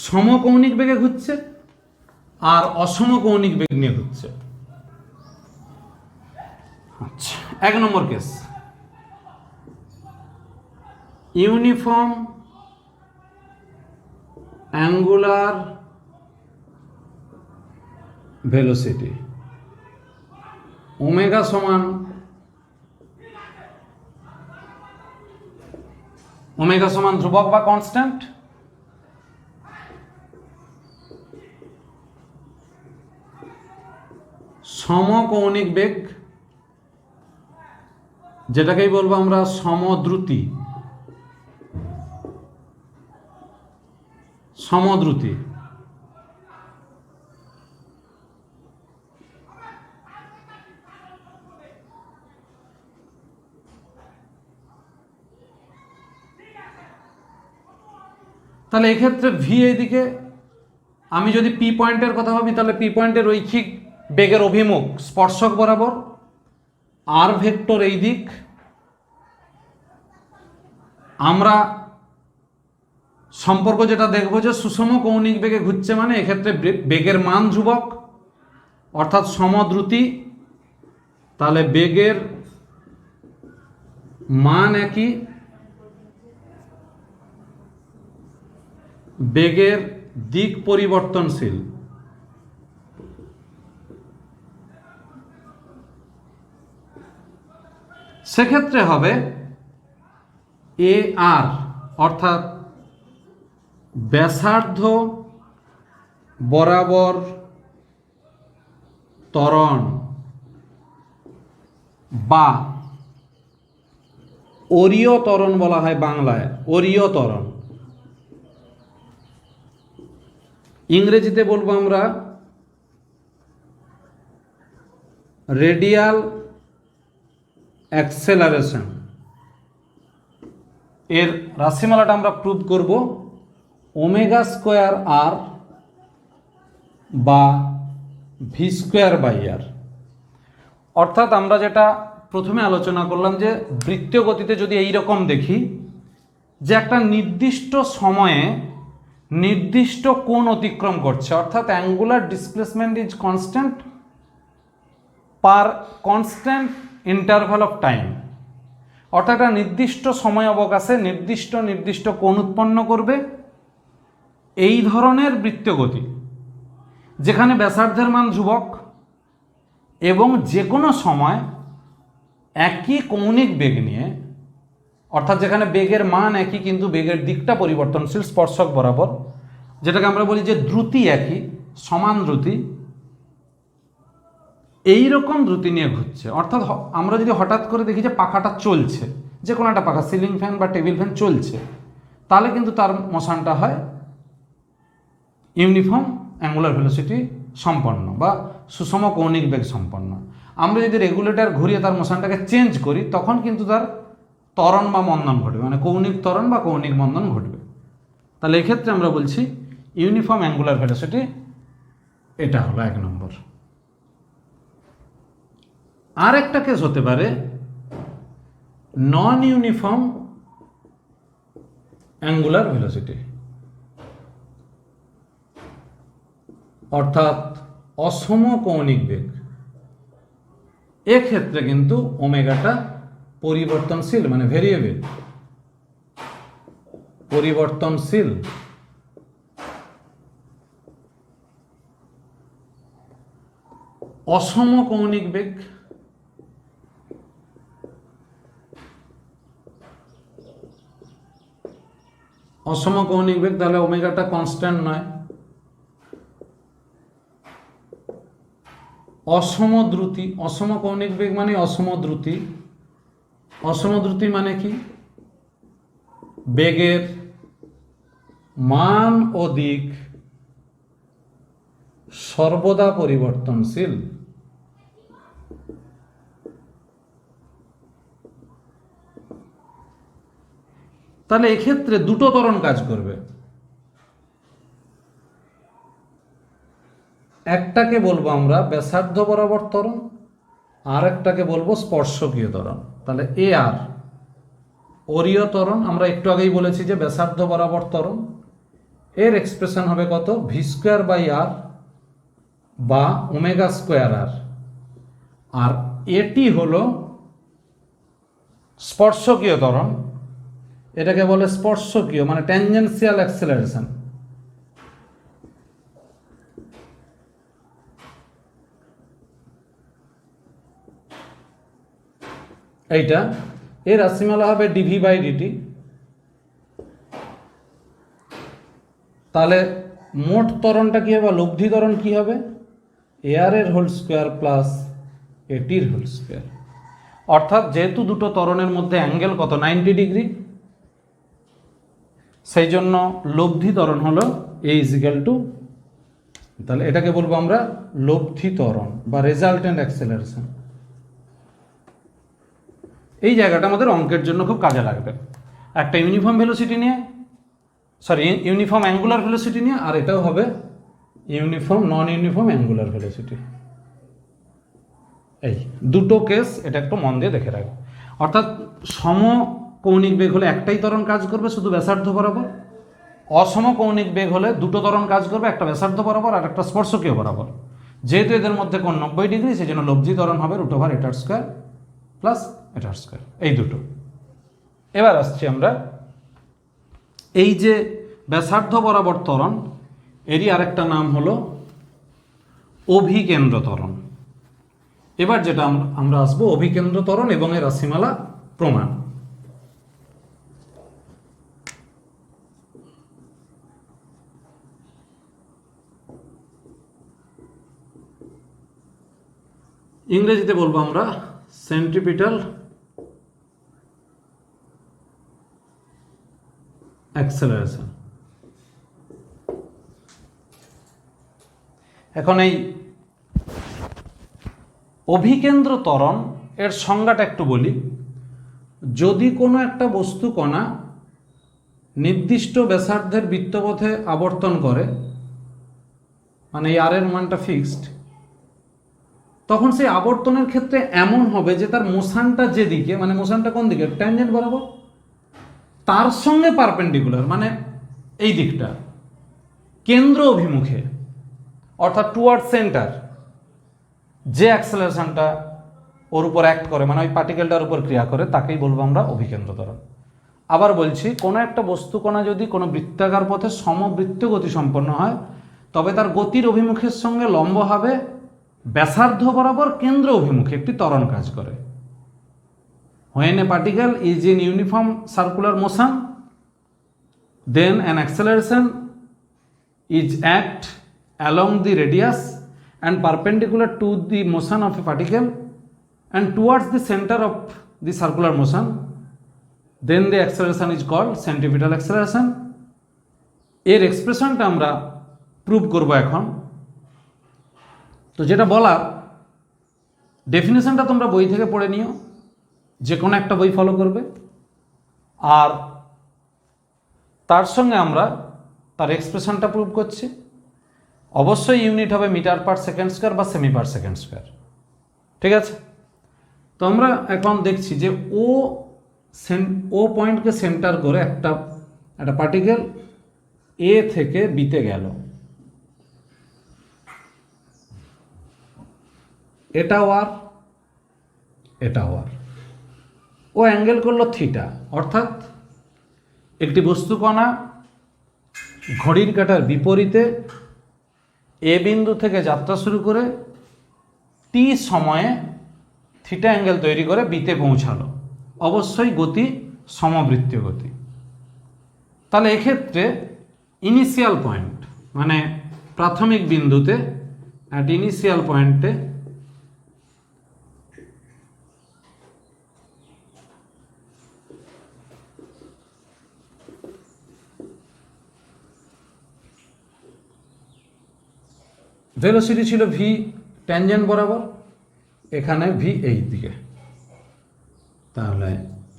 সমকৌণিক বেগে ঘুরছে আর অসমকৌণিক বেগ নিয়ে ঘুরছে। আচ্ছা, 1 নম্বর case, uniform angular velocity omega সমান ধ্রুবক বা কনস্ট্যান্ট, সমকৌণিক বেগ, যেটাকেই বলবো আমরা সমদ্রুতি। তাহলে এক্ষেত্রে ভি এইদিকে, আমি যদি পি পয়েন্টের কথা ভাবি তাহলে পি পয়েন্টের রৈখিক বেগের অভিমুখ স্পর্শক বরাবর, আর ভেক্টর এই দিক। আমরা সম্পর্ক যেটা দেখবো যে সুষম কৌণিক বেগে ঘুরছে মানে এক্ষেত্রে বেগের মান ধ্রুবক অর্থাৎ সমদ্রুতি, তাহলে বেগের মান একই, বেগের দিক পরিবর্তনশীল। সেক্ষেত্রে হবে এ আর অর্থাৎ ব্যাসার্ধ বরাবর ত্বরণ বা অরীয় ত্বরণ বলা হয় বাংলায়, অরীয় ত্বরণ। ইংরেজিতে বলবো আমরা রেডিয়াল অ্যাক্সেলারেশন, এর রাশিমালাটা আমরা প্রুভ করব ওমেগা স্কোয়ার আর বা ভি স্কোয়ার বাই আর। অর্থাৎ আমরা যেটা প্রথমে আলোচনা করলাম যে বৃত্তীয় গতিতে যদি এই রকম দেখি যে একটা নির্দিষ্ট সময়ে নির্দিষ্ট কোণ অতিক্রম করছে, অর্থাৎ angular displacement is constant per constant interval of time, অর্থাৎ একটা নির্দিষ্ট সময় অবকাশে নির্দিষ্ট কোণ উৎপন্ন করবে। এই ধরনের বৃত্তীয় গতি যেখানে ব্যাসার্ধের মান ধ্রুবক এবং যে কোনো সময় একই কৌণিক বেগ নিয়ে, অর্থাৎ যেখানে বেগের মান একই কিন্তু বেগের দিকটা পরিবর্তনশীল স্পর্শক বরাবর, যেটাকে আমরা বলি যে দ্রুতি একই, সমান দ্রুতি, এই রকম দ্রুতি নিয়ে ঘুরছে। অর্থাৎ আমরা যদি হঠাৎ করে দেখি যে পাখাটা চলছে, যে কোনো একটা পাখা, সিলিং ফ্যান বা টেবিল ফ্যান চলছে, তাহলে কিন্তু তার মোশনটা হয় ইউনিফর্ম অ্যাঙ্গুলার ভেলোসিটি সম্পন্ন বা সুষম কৌণিক বেগ সম্পন্ন। আমরা যদি রেগুলেটর ঘুরিয়ে তার মোশনটাকে চেঞ্জ করি তখন কিন্তু তার ত্বরণ বা মন্দন ঘটবে, মানে কৌণিক ত্বরণ বা কৌণিক মন্দন ঘটবে। তাহলে এক্ষেত্রে আমরা বলছি ইউনিফর্ম অ্যাঙ্গুলার ভেলোসিটি, এটা হলো 1 নম্বর। আর একটা কেস হতে পারে নন ইউনিফর্ম অ্যাঙ্গুলার ভেলোসিটি, অর্থাৎ অসম কৌণিক বেগ। এক্ষেত্রে কিন্তু ওমেগাটা পরিবর্তনশীল, মানে ভেরিয়েবল, পরিবর্তনশীল। অসম কৌণিক বেগ, অসম কৌণিক বেগ, তাহলে ওমেগাটা কনস্ট্যান্ট নয়। অসম দ্রুতি, অসম কৌণিক বেগ মানে অসম দ্রুতি। অসম দ্রুতি মানে কি? বেগের মান ও দিক সর্বদা পরিবর্তনশীল। তাহলে এক্ষেত্রে দুটো ত্বরণ কাজ করবে, একটাকে বলবো আমরা ব্যাসার্ধ বরাবর ত্বরণ, আর একটাকে বলবো স্পর্শকীয় ত্বরণ। তাহলে এ আর অরীয় ত্বরণ, আমরা একটু আগেই বলেছি যে ব্যাসার্ধ বরাবর ত্বরণ, এর এক্সপ্রেশন হবে কত? ভি স্কোয়ার বাই আর বা ওমেগা স্কোয়ার আর। আর এটি হলো স্পর্শকীয় ত্বরণ, এটাকে বলে স্পর্শকীয় মানে ট্যানজেন্সিয়াল অ্যাক্সেলারেশন। এইটা এর রাশিমালা হবে ডিভি বাই ডিটি। তাহলে মোট ত্বরণটা কি হবে? লব্ধি ত্বরণ কি হবে? এআর এর হোল স্কোয়ার প্লাস এটির হোল স্কোয়ার। অর্থাৎ যেহেতু দুটো ত্বরণের মধ্যে অ্যাঙ্গেল কত? 90 ডিগ্রি, সেই জন্য লব্ধি ত্বরণ হলো এ ইজিক্যাল টু, তাহলে এটাকে বলবো আমরা লব্ধি ত্বরণ বা রেজাল্টেন্ট অ্যাক্সেলারেশন। এই জায়গাটা আমাদের অঙ্কের জন্য খুব কাজে লাগবে। একটা ইউনিফর্ম ভেলোসিটি নিয়ে, ইউনিফর্ম অ্যাঙ্গুলার ভেলোসিটি নিয়ে, আর এটাও হবে ইউনিফর্ম নন ইউনিফর্ম অ্যাঙ্গুলার ভেলোসিটি। এই দুটো কেস এটা একটু মন দিয়ে দেখে রাখবে। অর্থাৎ সম কৌণিক বেগ হলে একটাই ত্বরণ কাজ করবে শুধু ব্যাসার্ধ বরাবর, অসম কৌণিক বেগ হলে দুটো ত্বরণ কাজ করবে, একটা ব্যাসার্ধ বরাবর আর একটা স্পর্শকীয় বরাবর। যেহেতু এদের মধ্যে কোণ 90 ডিগ্রি, সেই জন্য লব্ধি ত্বরণ হবে √ এটার স্কোয়ার প্লাস এটার স্কোয়ার, এই দুটো। এবার আসছি আমরা এই যে ব্যাসার্ধ বরাবর ত্বরণ, এরই আরেকটা নাম হলো অভিকেন্দ্র ত্বরণ। এবার যেটা আমরা আসবো অভিকেন্দ্র ত্বরণ এবং এর রাশিমালা প্রমাণ। ইংরেজিতে বলবো আমরা সেন্ট্রিপিটাল অ্যাক্সেলারেশন। এখন এই অভিকেন্দ্র ত্বরণ এর সংজ্ঞাটা একটু বলি। যদি কোনো একটা বস্তু কণা নির্দিষ্ট ব্যাসার্ধের বৃত্তপথে আবর্তন করে, মানে এই আর এর মানটা ফিক্সড, তখন সেই আবর্তনের ক্ষেত্রে এমন হবে যে তার মোশনটা যেদিকে, মানে মোশনটা কোন দিকে, ট্যানজেন্ট বরাবর, তার সঙ্গে পারপেন্ডিকুলার, মানে এই দিকটা কেন্দ্র অভিমুখে, অর্থাৎ টুয়ার্ড সেন্টার, যে অ্যাক্সেলারেশনটা ওর উপর অ্যাক্ট করে, মানে ওই পার্টিকেলটার উপর ক্রিয়া করে, তাকেই বলবো আমরা অভিকেন্দ্র ত্বরণ। আবার বলছি, কোনো একটা বস্তু কণা যদি কোনো বৃত্তাকার পথে সমবৃত্ত গতি সম্পন্ন হয়, তবে তার গতির অভিমুখের সঙ্গে লম্বভাবে ব্যাসার্ধ বরাবর কেন্দ্র অভিমুখে একটি ত্বরণ কাজ করে। When a particle is in uniform circular motion, then an acceleration is act along the radius and perpendicular to the motion of a particle and towards the center of the circular motion, then the acceleration is called centripetal acceleration. এর এক্সপ্রেশনটা আমরা prove করব এখন। তো যেটা বলার, ডেফিনেশনটা তোমরা বই থেকে পড়ে নিও, যে কোনো একটা বই ফলো করবে, আর তার সঙ্গে আমরা তার এক্সপ্রেশনটা প্রুভ করছি। অবশ্যই ইউনিট হবে মিটার পার সেকেন্ড স্কোয়ার বা সেমি পার সেকেন্ড স্কোয়ার, ঠিক আছে? তো আমরা এখন দেখছি যে ও পয়েন্টকে সেন্টার করে একটা পার্টিকেল এ থেকে বিতে গেল, এটাও আর এটাও আর, ও অ্যাঙ্গেল করলো থিটা, অর্থাৎ একটি বস্তু কণা ঘড়ির কাঁটার বিপরীতে এ বিন্দু থেকে যাত্রা শুরু করে টি সময়ে থিটা অ্যাঙ্গেল তৈরি করে বিতে পৌঁছালো, অবশ্যই গতি সমবৃত্তীয় গতি। তাহলে এক্ষেত্রে ইনিশিয়াল পয়েন্ট, মানে প্রাথমিক বিন্দুতে, অ্যাট ইনিশিয়াল পয়েন্টে ভেলোসিটি ছিল ভি ট্যানজেন্ট বরাবর, এখানে ভি এই দিকে। তাহলে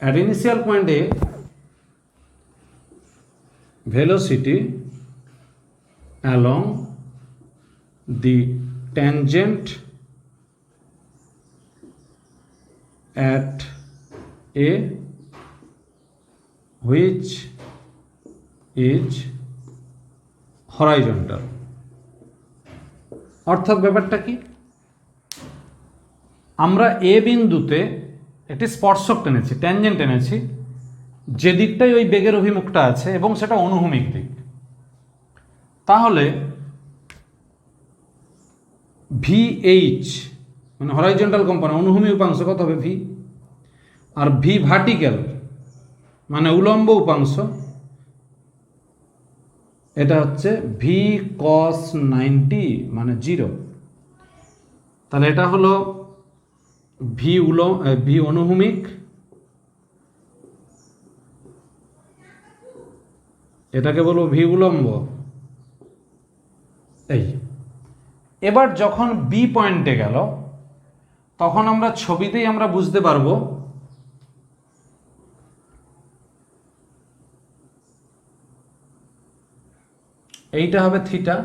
অ্যাট ইনিশিয়াল পয়েন্টে velocity along the tangent at a which is horizontal. অর্থাৎ ব্যাপারটা কি, আমরা এ বিন্দুতে একটি স্পর্শক টেনেছি, ট্যানজেন্ট টেনেছি, যে দিকটাই ওই বেগের অভিমুখটা আছে এবং সেটা অনুভূমিক দিক। তাহলে ভি এইচ, মানে হরাইজন্টাল কম্পোনেন্ট, অনুভূমিক উপাংশ কত হবে ভি, আর ভি ভার্টিক্যাল মানে উলম্ব উপাংশ, এটা হচ্ছে ভি কস 90 মানে 0। তাহলে এটা হলো ভি অনুভূমিক, এটাকে বলবো ভি উলম্ব। এই এবার যখন বি পয়েন্টে গেল, তখন আমরা ছবিতেই আমরা বুঝতে পারবো এইটা হবে থিটা,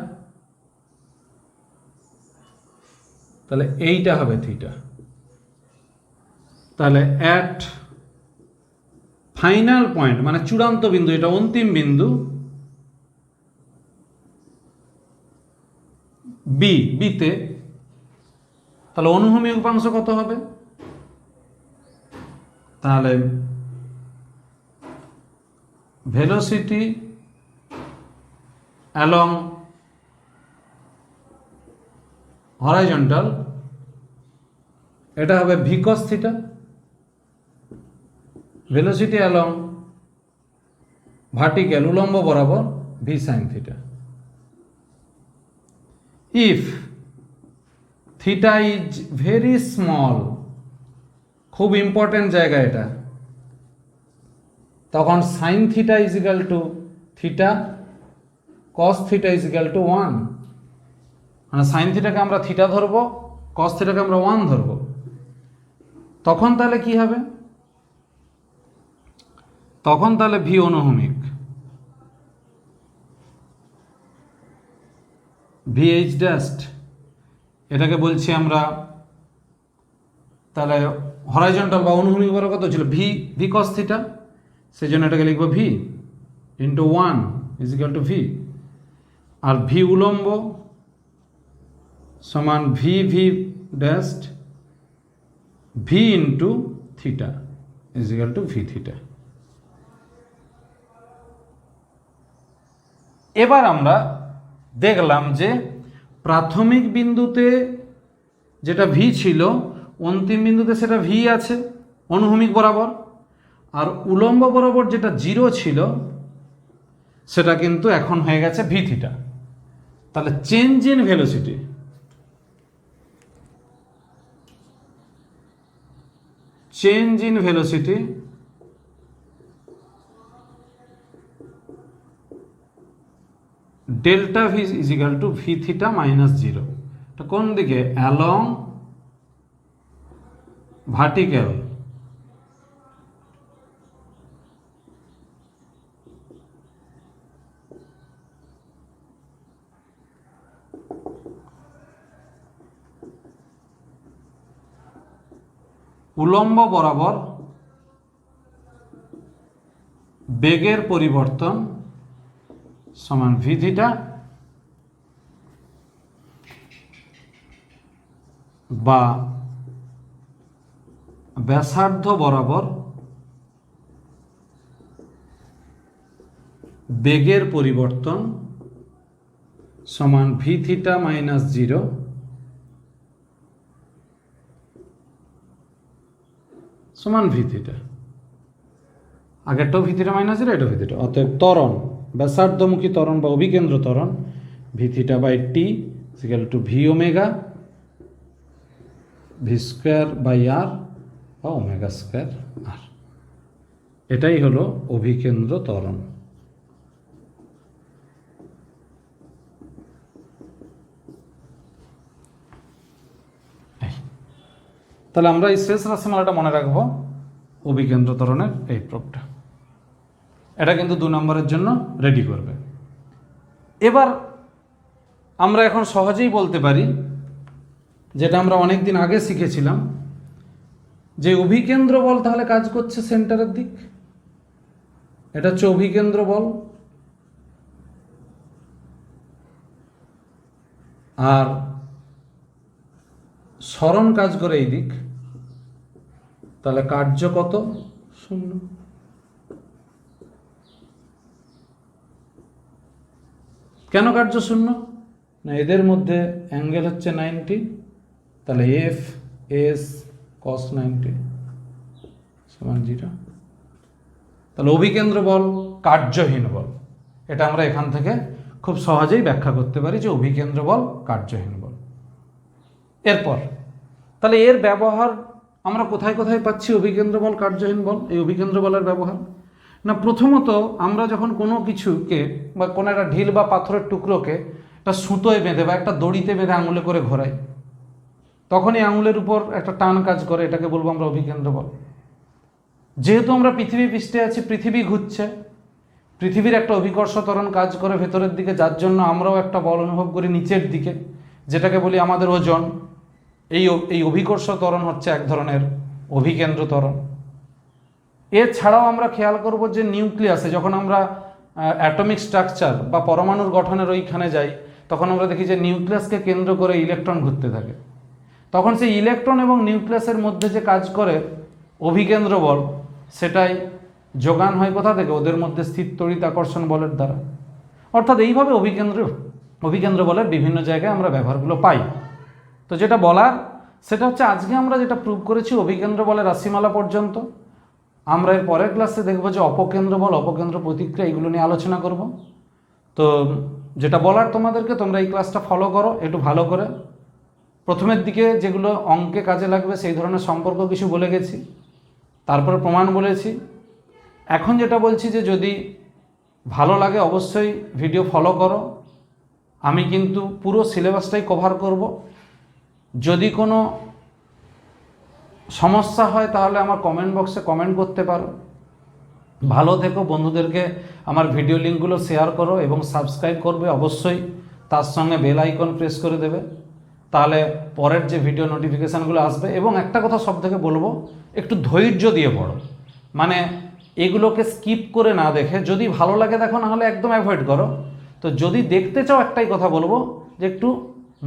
তাহলে এইটা হবে থিটা। তাহলে অ্যাট ফাইনাল পয়েন্ট, মানে চূড়ান্ত বিন্দু, এটা অন্তিম বিন্দু বিতে, তাহলে অনুভূমিক উপাংশ কত হবে? তাহলে ভেলোসিটি অ্যালং হরাইজন্টাল, এটা হবে V cos theta, velocity along vertical উলম্ব বরাবর V sine theta. If theta is very small, খুব ইম্পর্টেন্ট জায়গা এটা, তখন sine theta is equal to theta, cos theta is equal two 1, মানে সাইন থিটাকে আমরা থিটা ধরবো, কস থিটাকে আমরা 1 ধরবো। তখন তাহলে কি হবে? তখন তাহলে ভি অনুভূমিক, ভি এইচ ড্যাস্ট, এটাকে বলছি আমরা তাহলে হরাইজন্টাল বা অনুভূমিক বরাবর কত ছিল? ভি ভি কস থিটা, সেই জন্য এটাকে লিখবো v into 1 is equal to v. আর ভি উলম্ব সমান v v dash v into theta is equal to v theta. এবার আমরা দেখলাম যে প্রাথমিক বিন্দুতে যেটা ভি ছিল, অন্তিম বিন্দুতে সেটা ভি আছে অনুভূমিক বরাবর, আর উলম্ব বরাবর যেটা 0 ছিল সেটা কিন্তু এখন হয়ে গেছে ভি থিটা। তাহলে change in velocity, change in velocity delta V is equal to v theta minus 0। এটা কোন দিকে? অ্যালং ভার্টিক্যাল উলম্ব বরাবর বেগের পরিবর্তন সমান ভি থিটা বা ব্যাসার্ধ বরাবর বেগের পরিবর্তন সমান ভি থিটা মাইনাস 0 সমান ভি থিটা। আগেরটাও ভি থিটা মাইনাস 0, এটা ভি থিটা। অতএব ত্বরণ, ব্যাসার্ধমুখী ত্বরণ বা অভিকেন্দ্র ত্বরণ v theta by t equal to v omega v square by r বা ওমেগা স্কোয়ার আর। এটাই হলো অভিকেন্দ্র ত্বরণ। তাহলে আমরা এই শেষ রাশিমালাটা মনে রাখবো, অভিকেন্দ্র ত্বরণের এই প্রোবটা। এটা কিন্তু 2 নম্বরের জন্য রেডি করবে। এবার আমরা এখন সহজেই বলতে পারি, যেটা আমরা অনেক দিন আগে শিখেছিলাম, যে অভিকেন্দ্র বল তাহলে কাজ করছে সেন্টারের দিক। এটা হচ্ছে অভিকেন্দ্র বল, আর সরণ কাজ করে এই দিক। তাহলে কার্য কত? 0। কেন কার্য 0? না, এদের মধ্যে অ্যাঙ্গেল হচ্ছে 90, তাহলে এফ এস কস 90 সমান 0। তাহলে অভিকেন্দ্র বল কার্যহীন বল। এটা আমরা এখান থেকে খুব সহজেই ব্যাখ্যা করতে পারি যে অভিকেন্দ্র বল কার্যহীন বল। এরপর তাহলে এর ব্যবহার আমরা কোথায় কোথায় পাচ্ছি? অভিকেন্দ্র বল কার্যহীন বল, এই অভিকেন্দ্র বলের ব্যবহার। না, প্রথমত আমরা যখন কোনো কিছুকে বা কোনো একটা ঢিল বা পাথরের টুকরোকে একটা সুতোয় বেঁধে বা একটা দড়িতে বেঁধে আঙুলে করে ঘোরাই, তখনই আঙুলের উপর একটা টান কাজ করে, এটাকে বলবো আমরা অভিকেন্দ্র বল। যেহেতু আমরা পৃথিবী পৃষ্ঠে আছি, পৃথিবী ঘুরছে, পৃথিবীর একটা অভিকর্ষ ত্বরণ কাজ করে ভেতরের দিকে, যার জন্য আমরাও একটা বল অনুভব করি নিচের দিকে, যেটাকে বলি আমাদের ওজন। এই অভিকর্ষ ত্বরণ হচ্ছে এক ধরনের অভিকেন্দ্র ত্বরণ। এছাড়াও আমরা খেয়াল করব যে নিউক্লিয়াসে যখন আমরা অ্যাটমিক স্ট্রাকচার বা পরমাণুর গঠনের ওইখানে যাই, তখন আমরা দেখি যে নিউক্লিয়াসকে কেন্দ্র করে ইলেকট্রন ঘুরতে থাকে। তখন সেই ইলেকট্রন এবং নিউক্লিয়াসের মধ্যে যে কাজ করে অভিকেন্দ্র বল, সেটাই যোগান হয় কোথা থেকে? ওদের মধ্যে স্থির তড়িৎ আকর্ষণ বলের দ্বারা। অর্থাৎ এইভাবে অভিকেন্দ্র বলের বিভিন্ন জায়গায় আমরা ব্যবহারগুলো পাই। তো যেটা বলার সেটা হচ্ছে, আজকে আমরা যেটা প্রুভ করেছি অভিকেন্দ্র বলের রাশিমালা পর্যন্ত, আমরা এর পরের ক্লাসে দেখব যে অপকেন্দ্র বল, অপকেন্দ্র প্রতিক্রিয়া, এগুলো নিয়ে আলোচনা করব। তো যেটা বলার তোমাদেরকে, তোমরা এই ক্লাসটা ফলো করো একটু ভালো করে। প্রথমের দিকে যেগুলো অঙ্কে কাজে লাগবে সেই ধরনের সম্পর্ক কিছু বলে গেছি, তারপরে প্রমাণ বলেছি। এখন যেটা বলছি যে যদি ভালো লাগে অবশ্যই ভিডিও ফলো করো। আমি কিন্তু পুরো সিলেবাসটাই কভার করব। যদি কোনো সমস্যা হয় তাহলে আমার কমেন্ট বক্সে কমেন্ট করতে পারো। ভালো থেকো, বন্ধুদেরকে আমার ভিডিও লিঙ্কগুলো শেয়ার করো এবং সাবস্ক্রাইব করবে অবশ্যই, তার সঙ্গে বেল আইকন প্রেস করে দেবে, তাহলে পরের যে ভিডিও নোটিফিকেশানগুলো আসবে। এবং একটা কথা সব থেকে বলবো, একটু ধৈর্য দিয়ে পড়ো, মানে এগুলোকে স্কিপ করে না দেখে, যদি ভালো লাগে দেখো, না হলে একদম অ্যাভয়েড করো। তো যদি দেখতে চাও, একটাই কথা বলবো যে একটু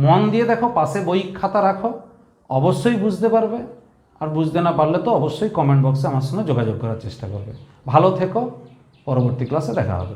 মন দিয়ে দেখো, পাশে বই খাতা রাখো, অবশ্যই বুঝতে পারবে। আর বুঝতে না পারলে তো অবশ্যই কমেন্ট বক্সে আমার সঙ্গে যোগাযোগ করার চেষ্টা করবে। ভালো থেকো, পরবর্তী ক্লাসে দেখা হবে।